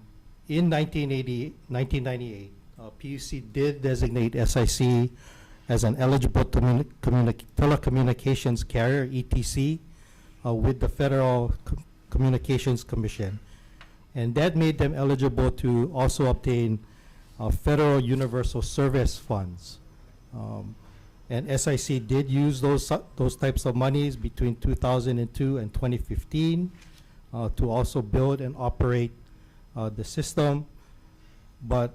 1998, PUC did designate SIC as an eligible telecommunications carrier, ETC, with the Federal Communications Commission. And that made them eligible to also obtain federal universal service funds. And SIC did use those types of monies between 2002 and 2015 to also build and operate the system. But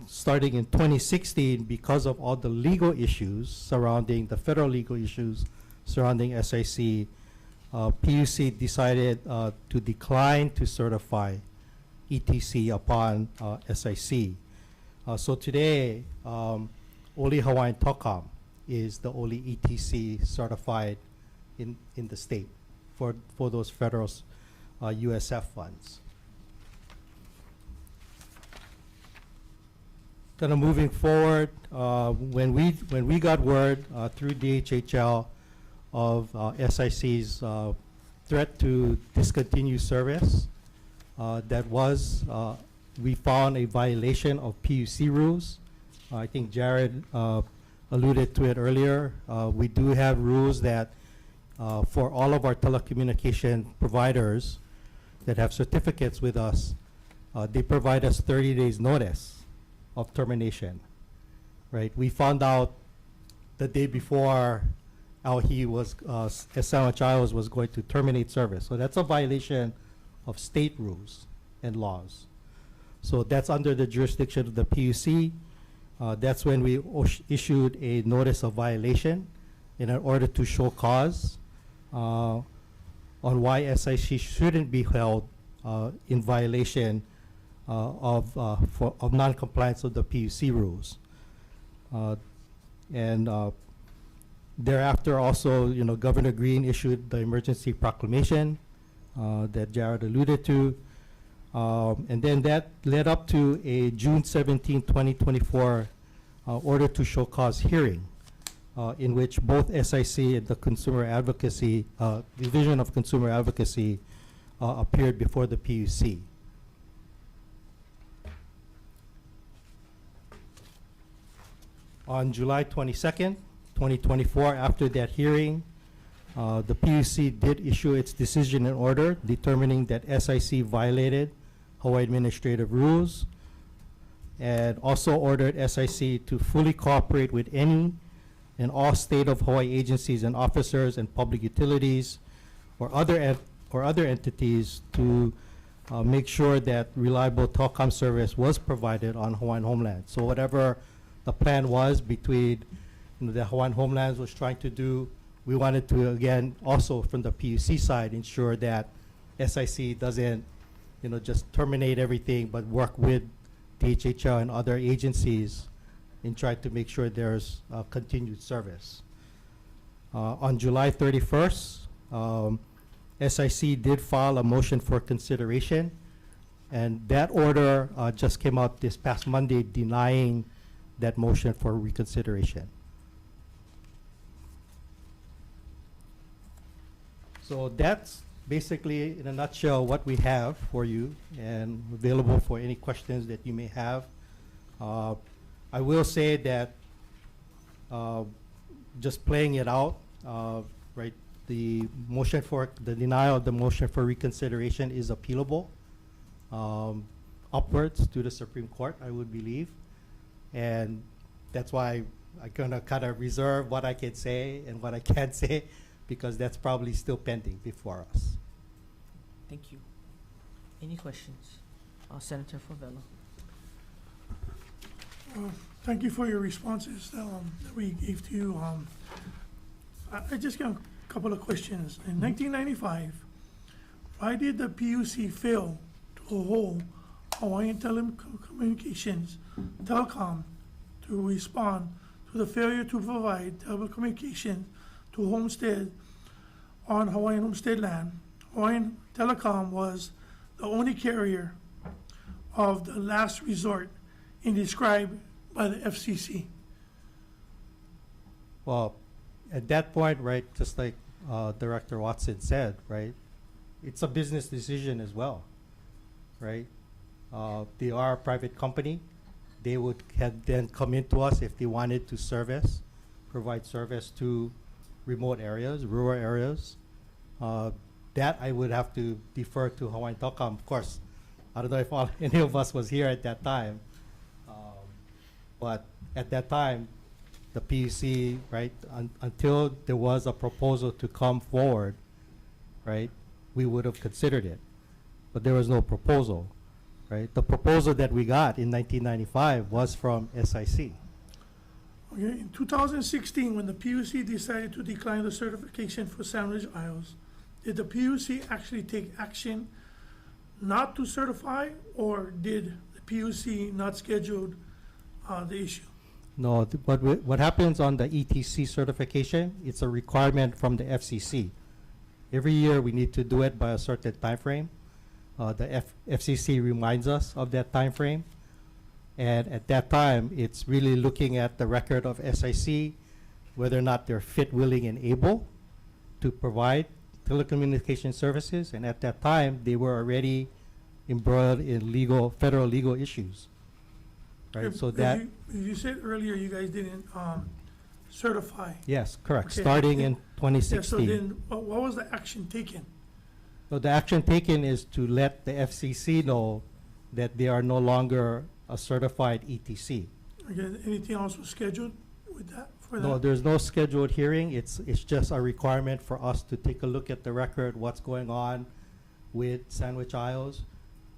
starting in 2016, because of all the legal issues surrounding the federal legal issues surrounding SIC, PUC decided to decline to certify ETC upon SIC. So today, only Hawaiian Telcom is the only ETC certified in the state for those federal USF funds. Kind of moving forward, when we got word through DHHL of SIC's threat to discontinue service, we found a violation of PUC rules. I think Jared alluded to it earlier. We do have rules that for all of our telecommunication providers that have certificates with us, they provide us 30 days notice of termination, right? We found out the day before Sandwich Isles was going to terminate service. So that's a violation of state rules and laws. So that's under the jurisdiction of the PUC. That's when we issued a notice of violation in order to show cause on why SIC shouldn't be held in violation of non-compliance of the PUC rules. Thereafter, also, Governor Green issued the emergency proclamation that Jared alluded to. And then that led up to a June 17, 2024 order to show cause hearing, in which both SIC and the Consumer Advocacy, Division of Consumer Advocacy, appeared before the PUC. On July 22nd, 2024, after that hearing, the PUC did issue its decision and order determining that SIC violated Hawaii administrative rules, and also ordered SIC to fully cooperate with any and all state of Hawaii agencies and officers and public utilities or other entities to make sure that reliable telecom service was provided on Hawaiian homeland. So whatever the plan was between the Hawaiian homelands was trying to do, we wanted to, again, also from the PUC side, ensure that SIC doesn't just terminate everything, but work with DHHL and other agencies and try to make sure there's continued service. On July 31st, SIC did file a motion for consideration, and that order just came out this past Monday denying that motion for reconsideration. So that's basically, in a nutshell, what we have for you and available for any questions that you may have. I will say that just playing it out, right, the denial of the motion for reconsideration is appealable upwards to the Supreme Court, I would believe. And that's why I'm gonna kind of reserve what I can say and what I can't say, because that's probably still pending before us. Thank you. Any questions? Senator Favela. Thank you for your responses that we gave to you. I just got a couple of questions. In 1995, why did the PUC fail to hold Hawaiian Telcom to respond to the failure to provide telecommunications to homestead on Hawaiian homestead land? Hawaiian Telecom was the only carrier of the last resort and described by the FCC. Well, at that point, right, just like Director Watson said, right, it's a business decision as well, right? They are a private company. They would have then come into us if they wanted to provide service to remote areas, rural areas. That I would have to defer to Hawaiian Telcom. Of course, I don't know if any of us was here at that time, but at that time, the PUC, right, until there was a proposal to come forward, right, we would have considered it. But there was no proposal, right? The proposal that we got in 1995 was from SIC. Okay, in 2016, when the PUC decided to decline the certification for Sandwich Isles, did the PUC actually take action not to certify, or did the PUC not schedule the issue? No, but what happens on the ETC certification, it's a requirement from the FCC. Every year we need to do it by a certain time frame. The FCC reminds us of that time frame. And at that time, it's really looking at the record of SIC, whether or not they're fit, willing, and able to provide telecommunication services. And at that time, they were already embroiled in federal legal issues. Right, so that. You said earlier you guys didn't certify. Yes, correct, Okay. starting in Yeah, so 2016. then what was the action taken? So the action taken is to let the FCC know that they are no longer a certified ETC. Okay, anything else was scheduled with that, for that? No, there's no scheduled hearing. It's just a requirement for us to take a look at the record, what's going on with Sandwich Isles,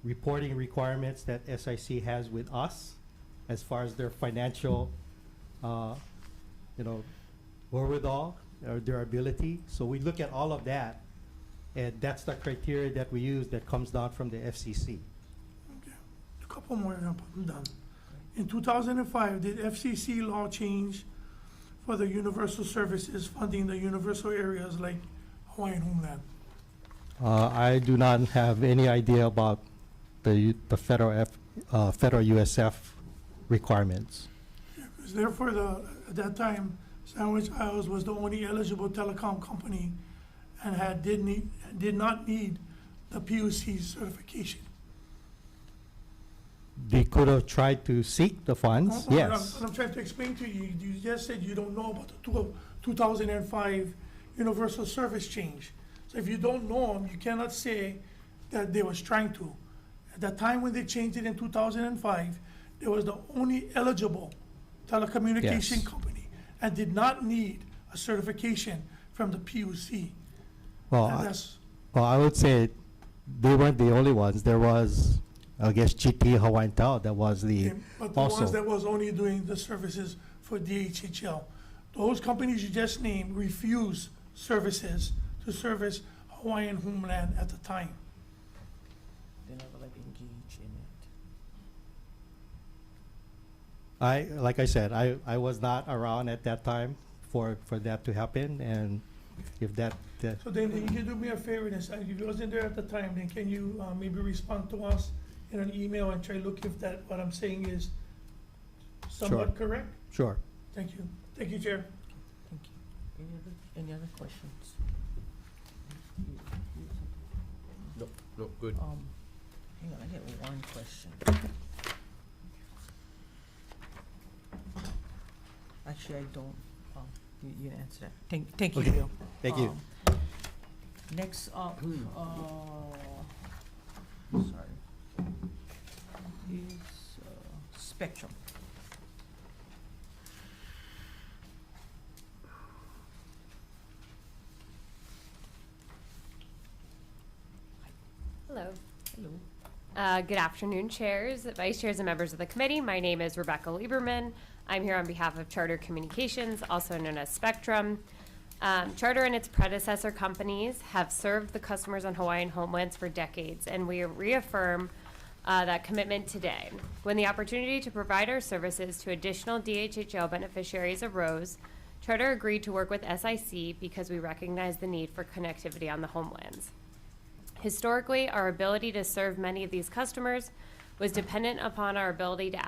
reporting requirements that SIC has with us as far as their financial, wherewithal or their ability. So we look at all of that, and that's the criteria that we use that comes down from the FCC. Okay. A couple more and I'm done. In 2005, did FCC law change for the universal services funding the universal areas like Hawaiian Homeland? I do not have any idea about the federal USF requirements. Because therefore, at that time, Sandwich Isles was the only eligible telecom company and did not need the PUC certification. They could have tried to seek the funds, No, yes. I'm trying to explain to you, you just said you don't know about the 2005 universal service change. So if you don't know them, you cannot say that they was trying to. At the time when they changed it in 2005, it was the only eligible telecommunication Yes. company and did not need a certification from the PUC. Well, And I- that's, well, I would say they weren't the only ones. There was, I guess, GT Hawaiian Tel that was the, but the ones also. that was only doing the services for DHHL, those companies you just named refused services to service Hawaiian Homeland at the time. They never like engage in it. Like I said, I was not around at that time for that to happen, and if that So then you can do me a favor, then, if you wasn't there at the time, then can you maybe respond to us in an email and try to look if that, what I'm saying is somewhat correct? sure. Thank you. Thank you, Chair. Thank you. Any other questions? No, good. Hang on, I get one question. Actually, I don't, you can answer that. Thank you, Okay. Bill. Thank you. Next up, sorry, is Spectrum. Hello. Hello. Good afternoon, chairs, vice chairs, and members of the committee. My name is Rebecca Lieberman. I'm here on behalf of Charter Communications, also known as Spectrum. Charter and its predecessor companies have served the customers on Hawaiian homelands for decades, and we reaffirm that commitment today. When the opportunity to provide our services to additional DHHL beneficiaries arose, Charter agreed to work with SIC because we recognize the need for connectivity on the homelands. Historically, our ability to serve many of these customers was dependent upon our ability to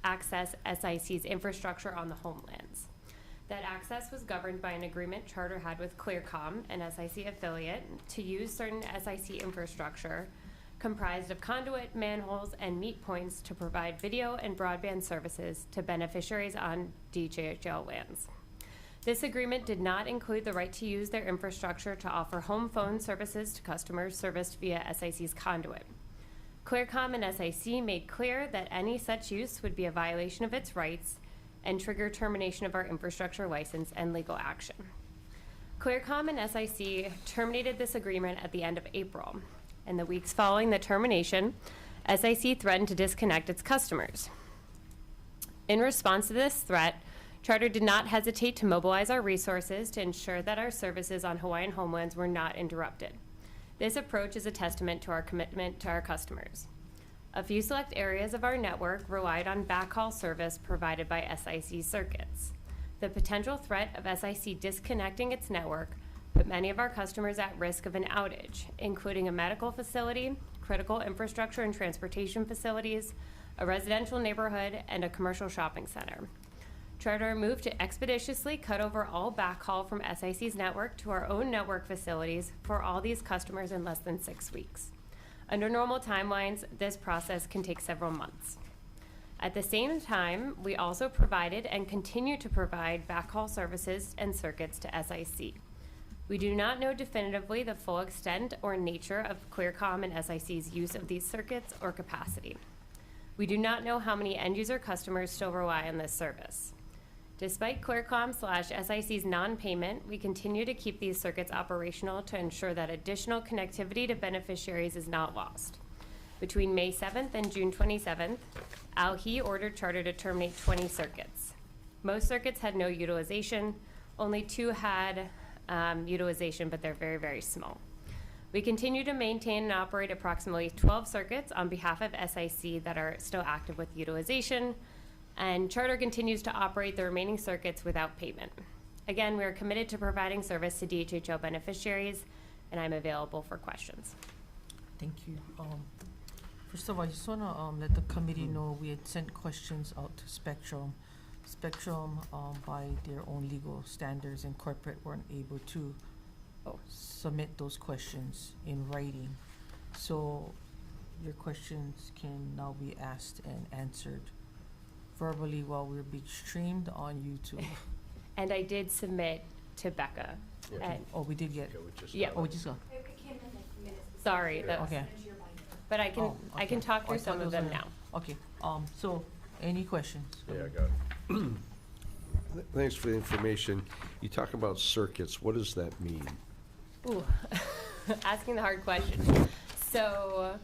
access SIC's infrastructure on the homelands. That access was governed by an agreement Charter had with Clearcom, an SIC affiliate, to use certain SIC infrastructure comprised of conduit, manholes, and meet points to provide video and broadband services to beneficiaries on DHHL lands. This agreement did not include the right to use their infrastructure to offer home phone services to customers serviced via SIC's conduit. Clearcom and SIC made clear that any such use would be a violation of its rights and trigger termination of our infrastructure license and legal action. Clearcom and SIC terminated this agreement at the end of April. In the weeks following the termination, SIC threatened to disconnect its customers. In response to this threat, Charter did not hesitate to mobilize our resources to ensure that our services on Hawaiian homelands were not interrupted. This approach is a testament to our commitment to our customers. A few select areas of our network relied on backhaul service provided by SIC circuits. The potential threat of SIC disconnecting its network put many of our customers at risk of an outage, including a medical facility, critical infrastructure and transportation facilities, a residential neighborhood, and a commercial shopping center. Charter moved to expeditiously cut over all backhaul from SIC's network to our own network facilities for all these customers in less than 6 weeks. Under normal timelines, this process can take several months. At the same time, we also provided and continue to provide backhaul services and circuits to SIC. We do not know definitively the full extent or nature of Clearcom and SIC's use of these circuits or capacity. We do not know how many end-user customers still rely on this service. Despite Clearcom/SIC's non-payment, we continue to keep these circuits operational to ensure that additional connectivity to beneficiaries is not lost. Between May 7th and June 27th, ALHI ordered Charter to terminate 20 circuits. Most circuits had no utilization. Only 2 had utilization, but they're very, very small. We continue to maintain and operate approximately 12 circuits on behalf of SIC that are still active with utilization. And Charter continues to operate the remaining circuits without payment. Again, we are committed to providing service to DHHL beneficiaries, and I'm available for questions. Thank you. First of all, I just wanna, let the committee know we had sent questions out to Spectrum. Spectrum, by their own legal standards and corporate, weren't able to submit those questions in writing. So your questions can now be asked and answered verbally while we're being streamed on YouTube. And I did submit to Becca. Yeah. And, Oh, we did get, Okay, we just Yeah. got oh, we it. just got, sorry, that, okay. but I can, Oh, I can okay. talk I through thought some of those them were- now. Okay, so, any questions? Yeah, I got it. Thanks for the information. You talk about circuits. What does that mean? Ooh, asking the hard question. So,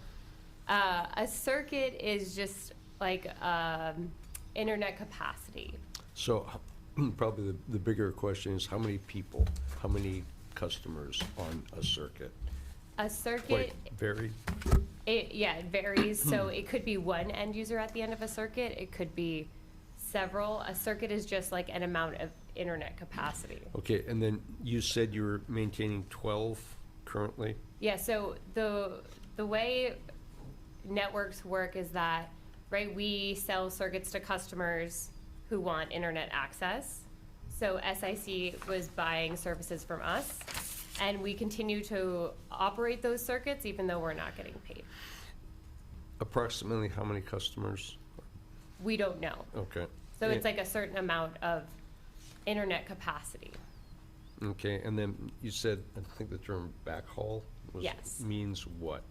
a circuit is just like internet capacity. So probably the bigger question is how many people, how many customers on a circuit? A circuit, Quite varied? it varies. So it could be one end user at the end of a circuit. It could be several. A circuit is just like an amount of internet capacity. Okay, and then you said you were maintaining 12 currently? Yeah, so the way networks work is that, right, we sell circuits to customers who want internet access. So SIC was buying services from us, and we continue to operate those circuits even though we're not getting paid. Approximately how many customers? We don't know. Okay. So it's like a certain amount of internet capacity. Okay, and then you said, I think the term backhaul was, Yes. means what?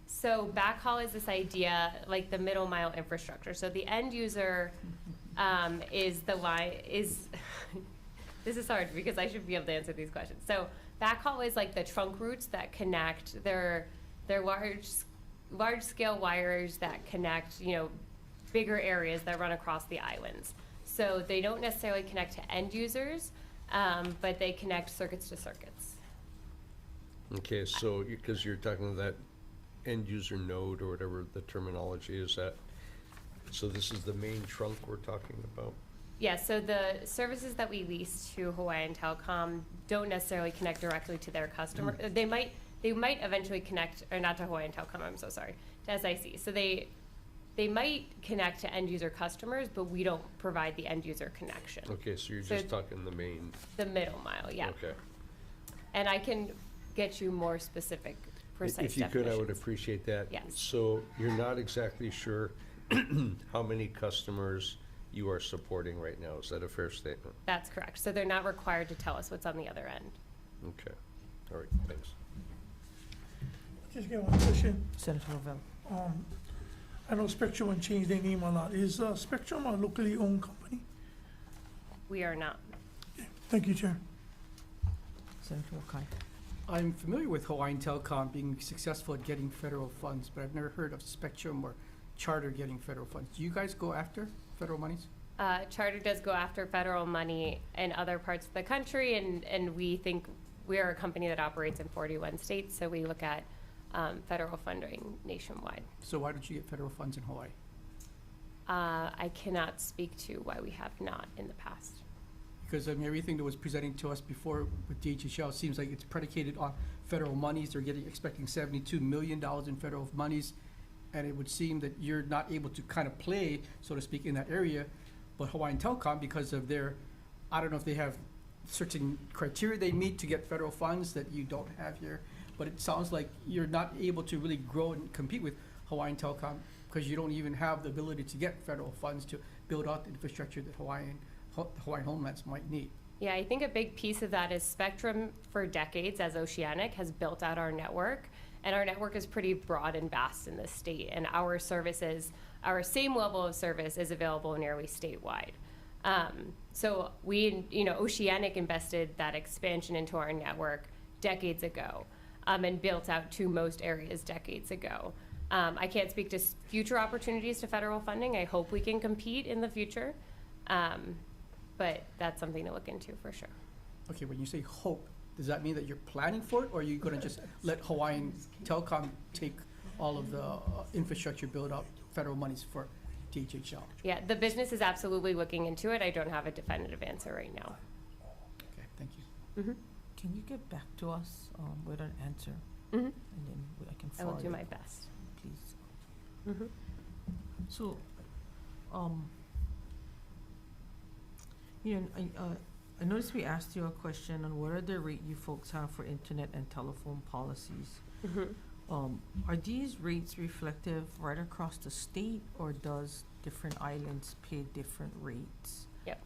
So backhaul is this idea, like the middle mile infrastructure. So the end user is the line, this is hard because I should be able to answer these questions. So backhaul is like the trunk routes that connect, they're large scale wires that connect, bigger areas that run across the islands. So they don't necessarily connect to end users, but they connect circuits to circuits. Okay, so, because you're talking that end user node or whatever the terminology is that, so this is the main trunk we're talking about? Yeah, so the services that we lease to Hawaiian Telcom don't necessarily connect directly to their customer. They might eventually connect, or not to Hawaiian Telcom, I'm so sorry, to SIC. So they might connect to end user customers, but we don't provide the end user connection. Okay, so you're So just talking the main, The middle mile, yeah. okay. And I can get you more specific, precise If you could, I would definitions. appreciate that. Yes. So you're not exactly sure how many customers you are supporting right now, is that a fair statement? That's correct. So they're not required to tell us what's on the other end. Okay, all right, thanks. Just get one question. Senator Rovell. I know Spectrum and changed their name a lot. Is Spectrum a locally owned company? We are not. Thank you, Chair. Senator Okai. I'm familiar with Hawaiian Telcom being successful at getting federal funds, but I've never heard of Spectrum or Charter getting federal funds. Do you guys go after federal monies? Charter does go after federal money in other parts of the country, and we think we are a company that operates in 41 states, so we look at federal funding nationwide. So why don't you get federal funds in Hawaii? I cannot speak to why we have not in the past. Because everything that was presenting to us before with DHHL seems like it's predicated on federal monies. They're expecting $72 million in federal monies. And it would seem that you're not able to kind of play, so to speak, in that area. But Hawaiian Telcom, because of their, I don't know if they have certain criteria they meet to get federal funds that you don't have here. But it sounds like you're not able to really grow and compete with Hawaiian Telcom because you don't even have the ability to get federal funds to build out the infrastructure that Hawaiian homelands might need. Yeah, I think a big piece of that is Spectrum for decades as Oceanic has built out our network, and our network is pretty broad and vast in this state, and our services, our same level of service is available nearly statewide. So we, Oceanic invested that expansion into our network decades ago, and built out to most areas decades ago. I can't speak to future opportunities to federal funding. I hope we can compete in the future. But that's something to look into for sure. Okay, when you say hope, does that mean that you're planning for it, or are you gonna just let Hawaiian Telcom take all of the infrastructure build out federal monies for DHHL. Yeah, the business is absolutely looking into it. I don't have a definitive answer right now. Okay, thank you. Mm-hmm. Can you get back to us with an answer, Mm-hmm. and then I can I will forward do it, my best. please? Mm-hmm. So, you know, I noticed we asked you a question on what are the rate you folks have for internet and telephone policies. Mm-hmm. Are these rates reflective right across the state, or does different islands pay different rates? Yep.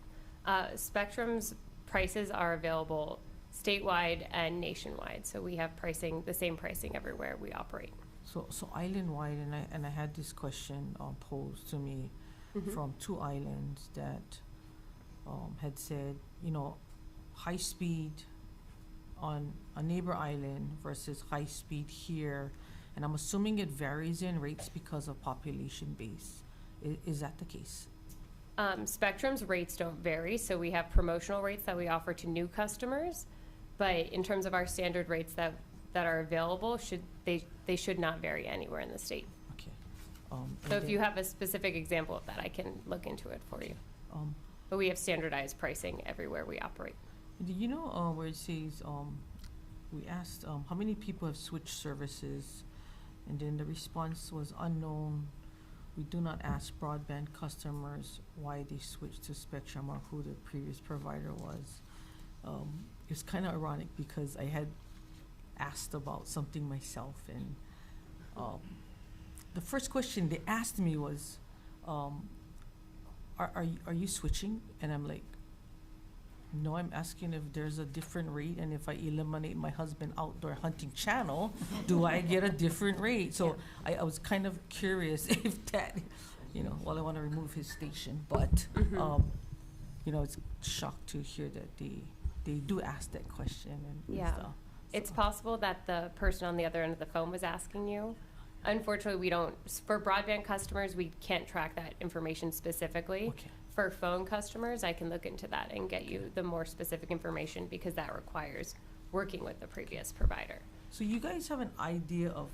Spectrum's prices are available statewide and nationwide, so we have pricing, the same pricing everywhere we operate. So island-wide, and I had this question posed to me Mhm. from two islands that had said, you know, high speed on a neighbor island versus high speed here, and I'm assuming it varies in rates because of population base. Is that the case? Spectrum's rates don't vary, so we have promotional rates that we offer to new customers, but in terms of our standard rates that are available, they should not vary anywhere in the state. Okay. So if you have a specific example of that, I can look into it for you. But we have standardized pricing everywhere we operate. Do you know where it says, we asked how many people have switched services, and then the response was unknown. We do not ask broadband customers why they switched to Spectrum or who the previous provider was. It's kind of ironic because I had asked about something myself, and the first question they asked me was, are you switching? And I'm like, no, I'm asking if there's a different rate, and if I eliminate my husband outdoor hunting channel, do I get a different rate? So I was kind of curious if that, you know, well, I want to remove his station, but, you know, it's shocked to hear that they do ask that question and Yeah. stuff. It's So- possible that the person on the other end of the phone was asking you. Unfortunately, we don't, for broadband customers, we can't track that information specifically. Okay. For phone customers, I can look into that and get you the more specific information because that requires working with the previous provider. So you guys have an idea of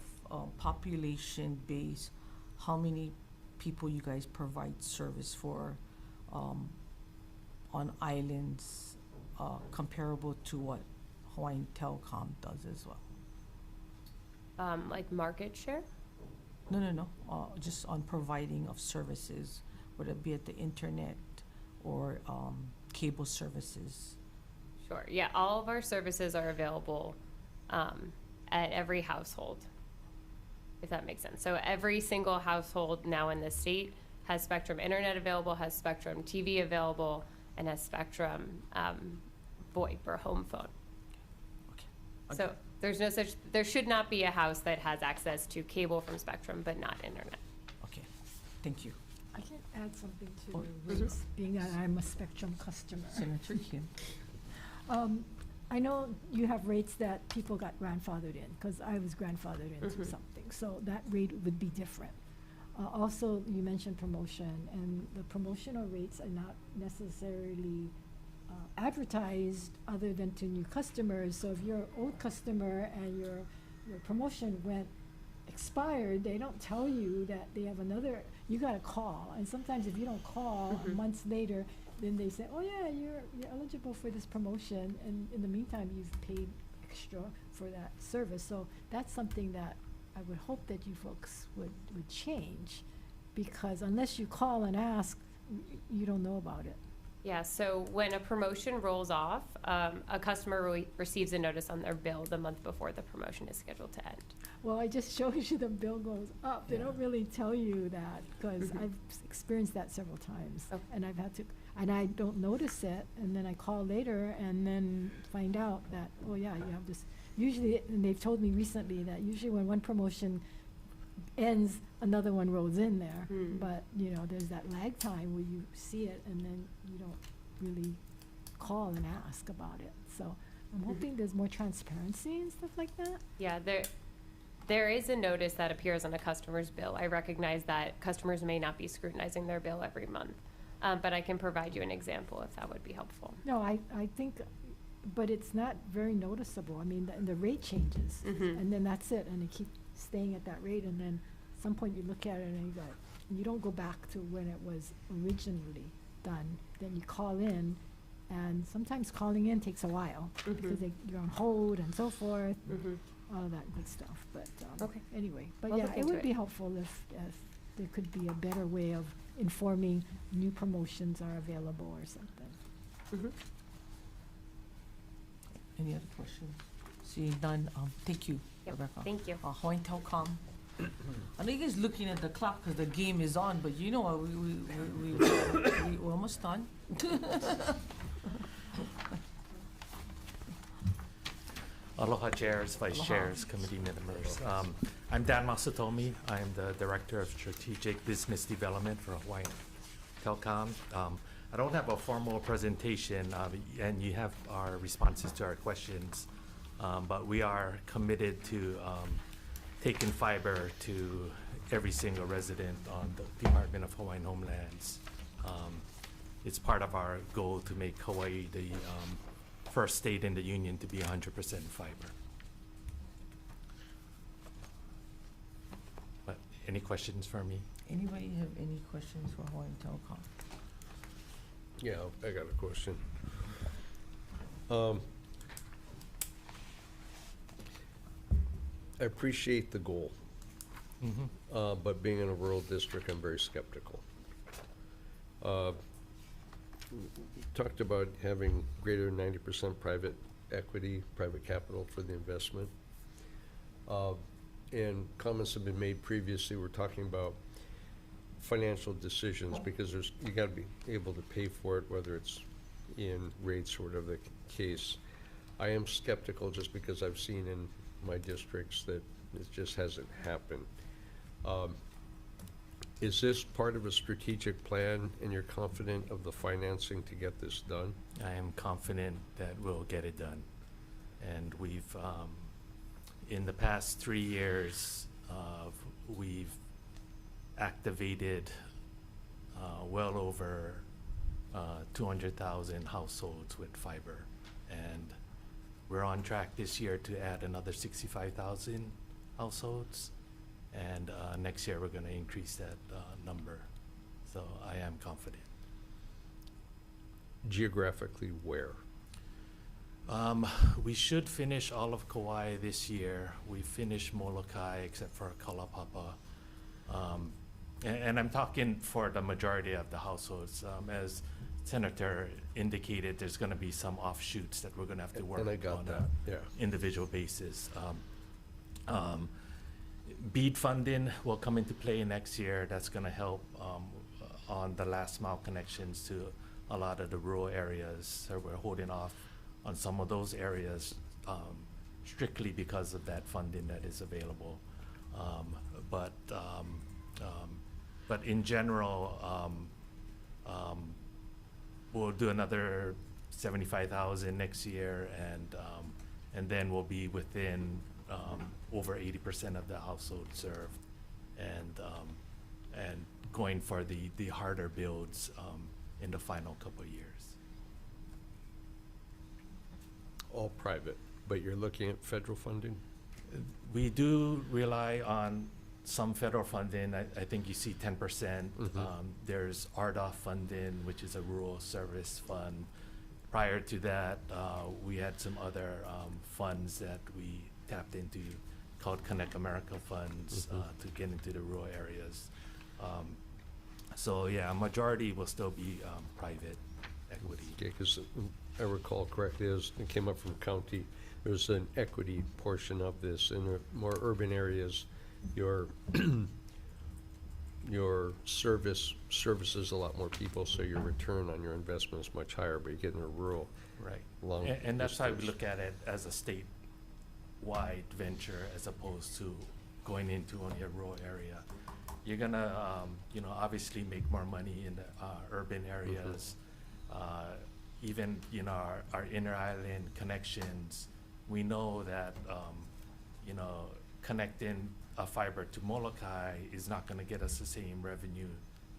population base, how many people you guys provide service for on islands comparable to what Hawaiian Telcom does as well? Like market share? No, just on providing of services, whether it be at the internet or cable services. Sure, yeah, all of our services are available at every household, if that makes sense. So every single household now in the state has Spectrum Internet available, has Spectrum TV available, and has Spectrum VoIP or home phone. Okay. So there should not be a house that has access to cable from Spectrum but not internet. Okay, thank you. I can add something to Oh, the rates, being that I'm a Spectrum customer. Senator Kim. I know you have rates that people got grandfathered in, because I was grandfathered into Mhm. something, so that rate would be different. Also, you mentioned promotion, and the promotional rates are not necessarily advertised other than to new customers. So if you're an old customer and your promotion expired, they don't tell you that they have another, you gotta call. And sometimes if you don't call, Mhm. months later, then they say, oh yeah, you're eligible for this promotion, and in the meantime, you've paid extra for that service. So that's something that I would hope that you folks would change, because unless you call and ask, you don't know about it. Yeah, so when a promotion rolls off, a customer receives a notice on their bill the month before the promotion is scheduled to end. Well, I just showed you the bill goes up. They Yeah. don't really tell you that, because Mhm. I've experienced that several times. Okay. And I've had to, and I don't notice it, and then I call later and then find out that, oh yeah, you have this. Usually, and they've told me recently that usually when one promotion ends, another one rolls in there. Hmm. But, you know, there's that lag time where you see it and then you don't really call and ask about it. So I'm hoping there's more transparency and stuff like that. Yeah, there is a notice that appears on a customer's bill. I recognize that customers may not be scrutinizing their bill every month, but I can provide you an example if that would be helpful. No, I think, but it's not very noticeable. I mean, the rate changes, Mhm. and then that's it, and they keep staying at that rate, and then at some point you look at it and you go, you don't go back to when it was originally done. Then you call in, and sometimes calling in takes a while because you're on hold and so forth, all of that good stuff. But Okay. anyway, but We'll yeah, look it into would it. be helpful if there could be a better way of informing new promotions are available or something. Any other questions? Seeing none, thank you, Yep, Rebecca. thank you. Hawaiian Telcom. I know you guys looking at the clock because the game is on, but you know what, we're almost done. Aloha chairs, vice Aloha. chairs, committee members. I'm Dan Masatomi. I am the Director of Strategic Business Development for Hawaiian Telcom. I don't have a formal presentation, and you have our responses to our questions, but we are committed to taking fiber to every single resident on the Department of Hawaiian Homelands. It's part of our goal to make Hawaii the first state in the union to be 100% fiber. But any questions for me? Anybody have any questions for Hawaiian Telcom? Yeah, I got a question. I appreciate the goal, but being in a rural district, I'm very skeptical. Talked about having greater than 90% private equity, private capital for the investment. And comments have been made previously, we're talking about financial decisions because you gotta be able to pay for it, whether it's in rates or whatever the case. I am skeptical just because I've seen in my districts that it just hasn't happened. Is this part of a strategic plan and you're confident of the financing to get this done? I am confident that we'll get it done. And we've, in the past 3 years, we've activated well over 200,000 households with fiber. And we're on track this year to add another 65,000 households. And next year, we're going to increase that number. So I am confident. Geographically, where? We should finish all of Kauai this year. We finished Molokai except for Kalapapa. And I'm talking for the majority of the households. As Senator indicated, there's going to be some offshoots that we're going to have to work And I got on that, an yeah. individual basis. BEAD funding will come into play next year. That's going to help on the last mile connections to a lot of the rural areas. So we're holding off on some of those areas strictly because of that funding that is available. But in general, we'll do another 75,000 next year, and then we'll be within over 80% of the households served, and going for the harder builds in the final couple of years. All private, but you're looking at federal funding? We do rely on some federal funding. I think you see 10%. There's RDOF funding, which is a rural service fund. Prior to that, we had some other funds that we tapped into called Connect America funds to get into the rural areas. So yeah, a majority will still be private equity. Okay, because I recall correctly, as it came up from county, there's an equity portion of this. In the more urban areas, your services a lot more people, so your return on your investment is much higher, but you get in a rural, Right. long And that's why we distance. look at it as a statewide venture as opposed to going into only a rural area. You're gonna, obviously make more money in the urban areas. Even, our inner island connections, we know that, connecting a fiber to Molokai is not gonna get us the same revenue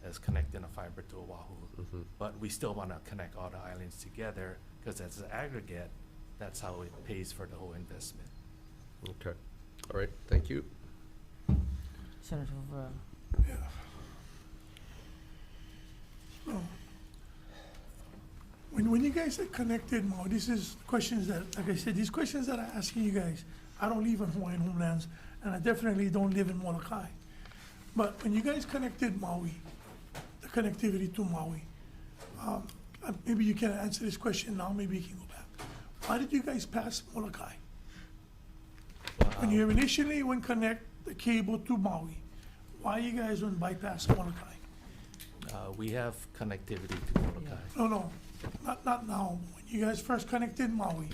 as connecting a fiber to Oahu. But we still wanna connect all the islands together, because as an aggregate, that's how it pays for the whole investment. Okay, all right, thank you. Senator Rivera. So, when you guys are connected, Mo, this is questions that, like I said, these questions that I'm asking you guys, I don't live in Hawaiian homelands, and I definitely don't live in Molokai. But when you guys connected Maui, the connectivity to Maui, maybe you can answer this question now, maybe you can go back. Why did you guys pass Molokai? When you initially went connect the cable to Maui, why you guys wouldn't bypass Molokai? We have connectivity to Molokai. No, not now. When you guys first connected Maui,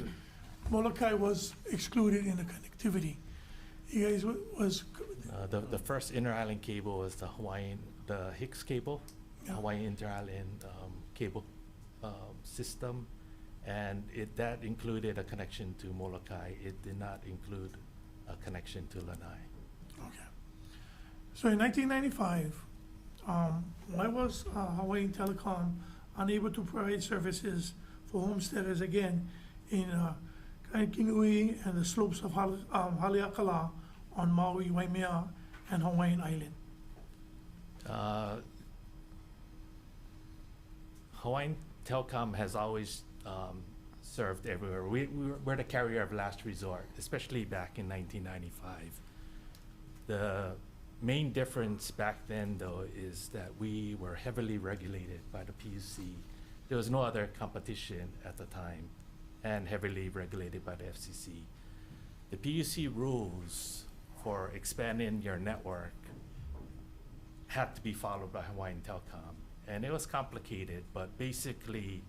Molokai was excluded in the connectivity. You guys was, The first inter-island cable was the Hicks cable, Yeah. Hawaiian inter-island cable system, and that included a connection to Molokai. It did not include a connection to Lanai. okay. So in 1995, why was Hawaiian Telcom unable to provide services for homesteaders again in Kaikinui and the slopes of Haleakala on Maui, Waimea, and Hawaiian Island? Hawaiian Telcom has always served everywhere. We're the carrier of last resort, especially back in 1995. The main difference back then, though, is that we were heavily regulated by the PUC. There was no other competition at the time, and heavily regulated by the FCC. The PUC rules for expanding your network had to be followed by Hawaiian Telcom. And it was complicated, but basically,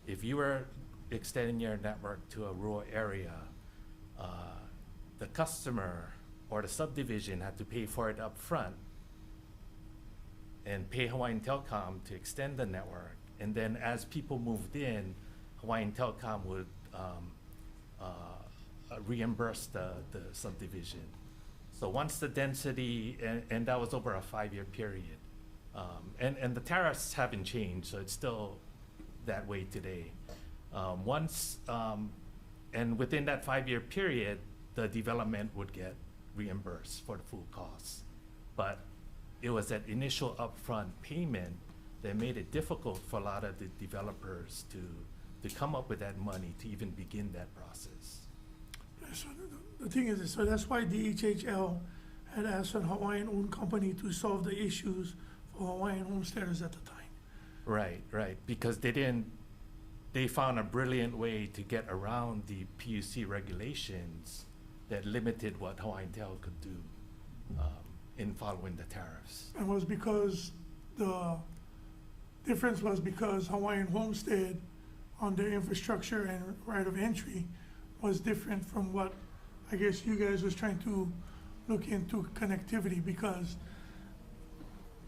if you were extending your network to a rural area, the customer or the subdivision had to pay for it up front and pay Hawaiian Telcom to extend the network. And then as people moved in, Hawaiian Telcom would reimburse the subdivision. So once the density, and that was over a 5-year period. And the tariffs haven't changed, so it's still that way today. And within that 5-year period, the development would get reimbursed for the full costs. But it was that initial upfront payment that made it difficult for a lot of the developers to come up with that money to even begin that process. So the thing is, so that's why DHHL had asked an Hawaiian-owned company to solve the issues for Hawaiian homesteaders at the time. Right, because they found a brilliant way to get around the PUC regulations that limited what Hawaiian Tel could do in following the tariffs. And was because the difference was because Hawaiian Homestead on their infrastructure and right of entry was different from what I guess you guys was trying to look into connectivity, because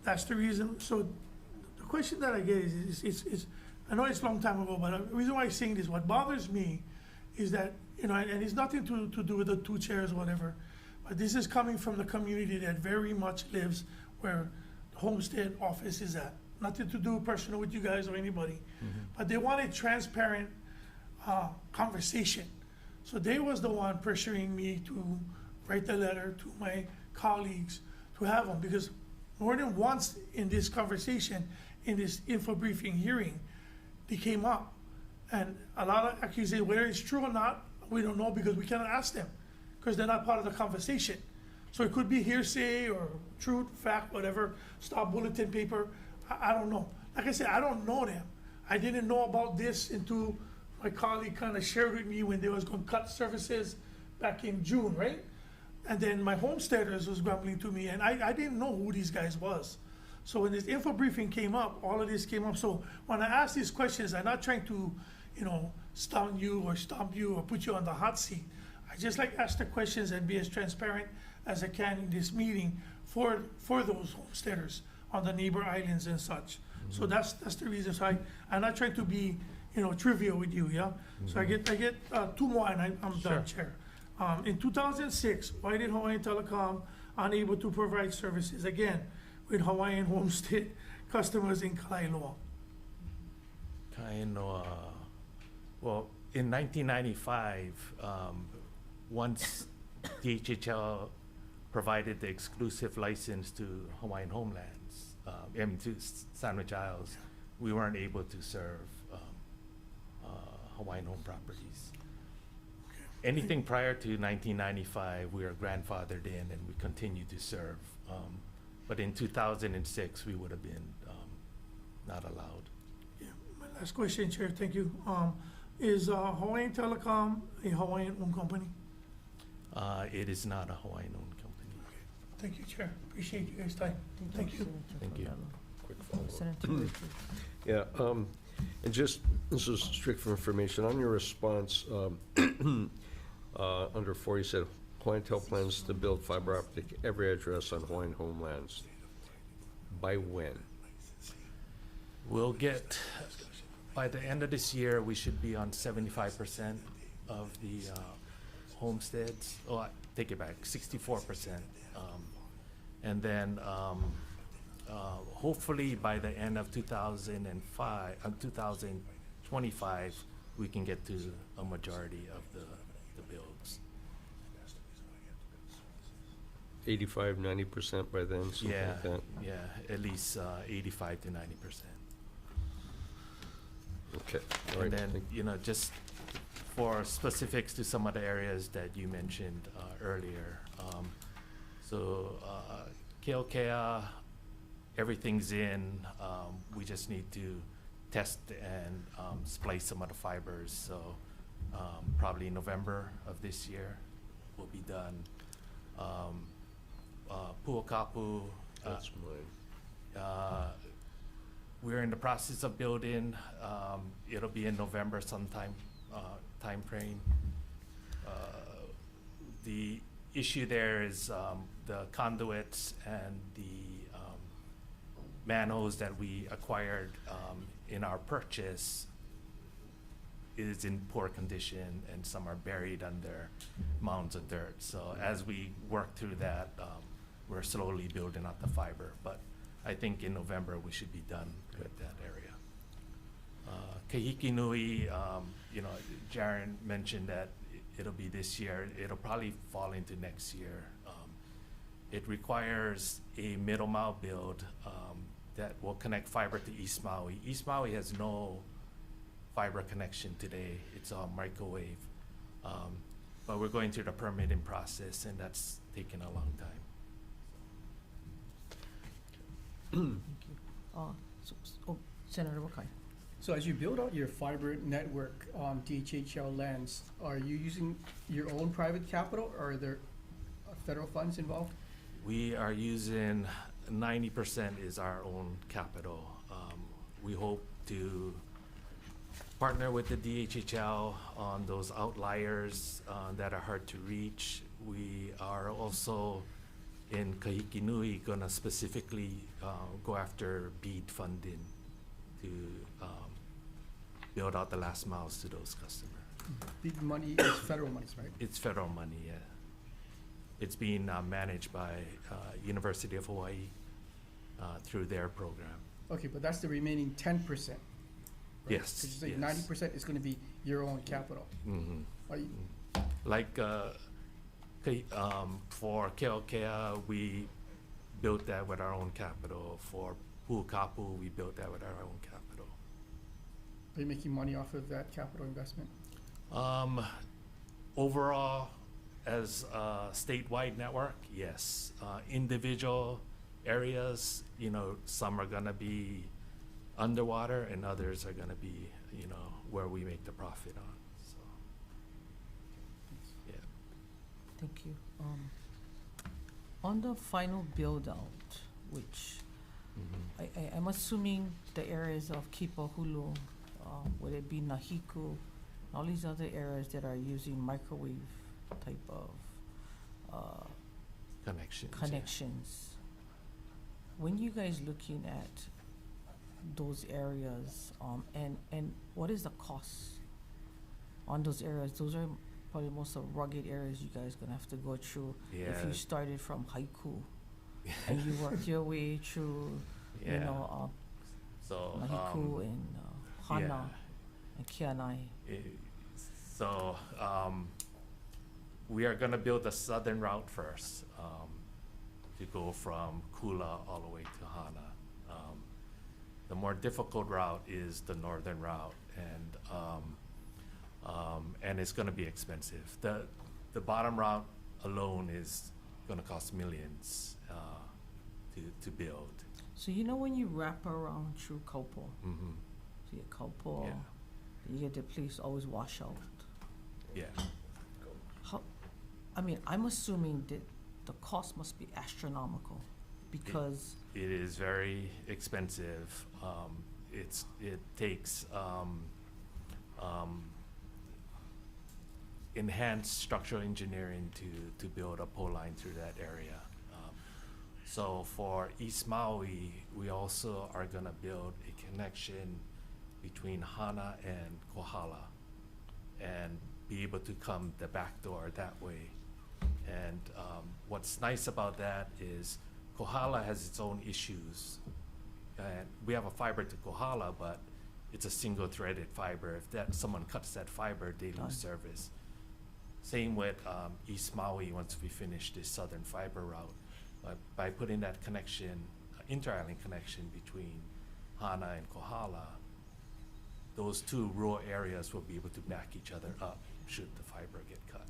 that's the reason. So the question that I get is I know it's a long time ago, but the reason why I'm saying this, what bothers me is that, you know, and it's nothing to do with the 2 chairs or whatever, but this is coming from the community that very much lives where the homestead office is at. Nothing to do personal with you guys or anybody, but they wanted transparent conversation. So they was the one pressuring me to write the letter to my colleagues to have them, because more than once in this conversation, in this info briefing hearing, they came up. And a lot of accusations, whether it's true or not, we don't know, because we cannot ask them, because they're not part of the conversation. So it could be hearsay or truth, fact, whatever, stop bulletin paper, I don't know. Like I said, I don't know them. I didn't know about this until my colleague kind of shared with me when they was going to cut services back in June, right? And then my homesteaders was grumbling to me, and I didn't know who these guys was. So when this info briefing came up, all of this came up. So when I ask these questions, I'm not trying to, you know, stun you or stomp you or put you on the hot seat. I just like ask the questions and be as transparent as I can in this meeting for those homesteaders on the neighbor islands and such. So that's the reason. So I'm not trying to be, you know, trivial with you, yeah? So I get 2 more and I'm done, Chair. In 2006, why did Hawaiian Telecom unable to provide services again with Hawaiian homestead customers in Kailua? Kainoa, well, in 1995, once DHHL provided the exclusive license to Hawaiian Homelands, to Sandwich Isles, we weren't able to serve Hawaiian home properties. Anything prior to 1995, we were grandfathered in and we continued to serve. But in 2006, we would have been not allowed. Yeah, my last question, Chair, thank you. Is Hawaiian Telecom a Hawaiian-owned company? It is not a Hawaiian-owned company. Thank you, Chair. Appreciate you guys' time. Thank you. Senator Thank you. Farabello. Quick follow-up. Senator Richard. Yeah, and just, this is strict for information, on your response, under 4, you said, Hawaiian Tel plans to build fiber optic every address on Hawaiian homelands. By when? We'll get, by the end of this year, we should be on 75% of the homesteads. Oh, I take it back, 64%. And then hopefully by the end of 2025, we can get to a majority of the builds. 85, 90% by then, something Yeah, like that? yeah, at least 85 to 90%. Okay, all right. And then, thank- you know, just for specifics to some of the areas that you mentioned earlier. Keokea, everything's in. We just need to test and splice some of the fibers. So probably November of this year will be done. Puakapu, That's mine. we're in the process of building. It'll be in November sometime, time frame. The issue there is the conduits and the manholes that we acquired in our purchase is in poor condition, and some are buried under mounds of dirt. So as we work through that, we're slowly building out the fiber. But I think in November we should be done with that area. Kahiki Nui, you know, Jaren mentioned that it'll be this year. It'll probably fall into next year. It requires a middle mile build that will connect fiber to East Maui. East Maui has no fiber connection today. It's all microwave. But we're going through the permitting process, and that's taking a long time. Thank you. Senator Wakai. So as you build out your fiber network on DHHL lands, are you using your own private capital, or are there federal funds involved? We are using 90% is our own capital. We hope to partner with the DHHL on those outliers that are hard to reach. We are also in Kahiki Nui gonna specifically go after BEAD funding to build out the last miles to those customers. Big money is federal monies, right? It's federal money, yeah. It's being managed by University of Hawaii through their program. Okay, but that's the remaining 10%. Yes, Because you say yes. 90% is gonna be your own capital. Mhm. Are you, Like, for Keokea, we built that with our own capital. For Puakapu, we built that with our own capital. are you making money off of that capital investment? Overall, as a statewide network, yes. Individual areas, you know, some are gonna be underwater and others are gonna be, you know, where we make the profit on, so. Yeah. Thank you. On the final build-out, which I'm assuming the areas of Kipahulu, would it be Nahiku, all these other areas that are using microwave type of Connections. yeah. connections. When you guys looking at those areas, and what is the cost on those areas? Those are probably most of rugged areas you guys gonna have to go through. If Yeah. you started from Haiku and you worked your way through, you Yeah. know, So, Nahiku and Hana yeah. and Kianai. So, we are gonna build the southern route first, to go from Kula all the way to Hana. The more difficult route is the northern route, and it's gonna be expensive. The bottom route alone is gonna cost millions, to build. So you know when you wrap around through Kaupo, Mm-hmm, so you get Kaupo, yeah, you get the place always wash out. yeah. How, I mean, I'm assuming that the cost must be astronomical because, It is very expensive. It takes enhanced structural engineering to build a pole line through that area. So for East Maui, we also are gonna build a connection between Hana and Kohala and be able to come the back door that way. And what's nice about that is Kohala has its own issues. And we have a fiber to Kohala, but it's a single threaded fiber. If someone cuts that fiber, they Done. lose service. Same with East Maui once we finish this southern fiber route. But by putting that connection, inter-island connection between Hana and Kohala, those two rural areas will be able to back each other up should the fiber get cut.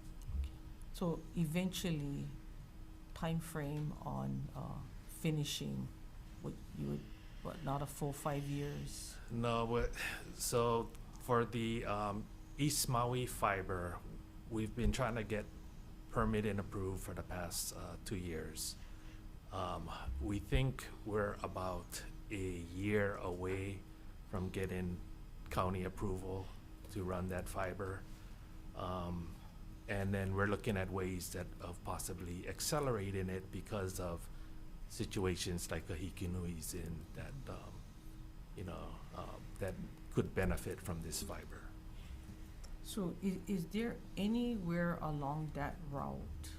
so eventually, time frame on finishing, not a full 5 years? No, so for the East Maui fiber, we've been trying to get permit and approved for the past 2 years. We think we're about a year away from getting county approval to run that fiber. And then we're looking at ways of possibly accelerating it because of situations like Kahikinui's in that, that could benefit from this fiber. So is there anywhere along that route,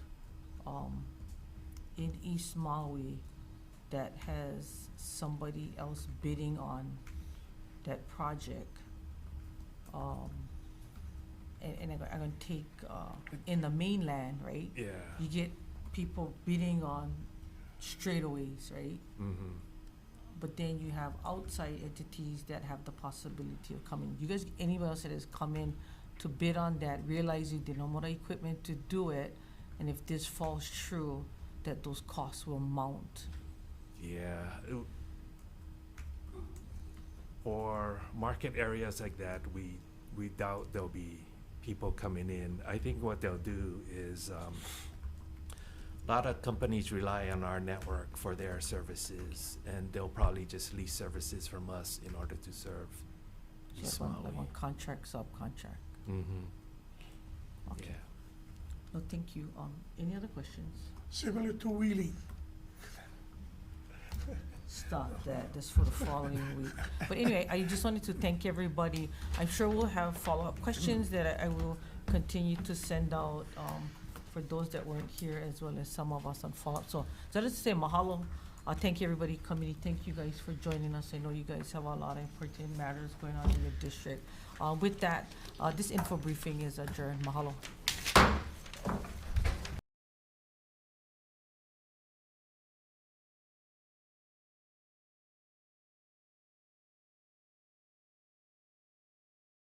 in East Maui that has somebody else bidding on that project? And I'm gonna take, in the mainland, right? Yeah. You get people bidding on straightaways, right? Mm-hmm. But then you have outside entities that have the possibility of coming. You guys, anybody else that has come in to bid on that, realizing they don't have the equipment to do it, and if this falls true, that those costs will mount? Yeah. For market areas like that, we doubt there'll be people coming in. I think what they'll do is a lot of companies rely on our network for their services, and they'll probably just lease services from us in order to serve East Like Maui. one contract, subcontract. Mm-hmm. Okay. Yeah. No, thank you. Any other questions? Similar to Wheeling. Stop that, that's for the following week. But anyway, I just wanted to thank everybody. I'm sure we'll have follow-up questions that I will continue to send out, for those that weren't here, as well as some of us on follow-up. So let's say mahalo. Thank you, everybody, committee. Thank you guys for joining us. I know you guys have a lot of important matters going on in your district. With that, this info briefing is adjourned. Mahalo.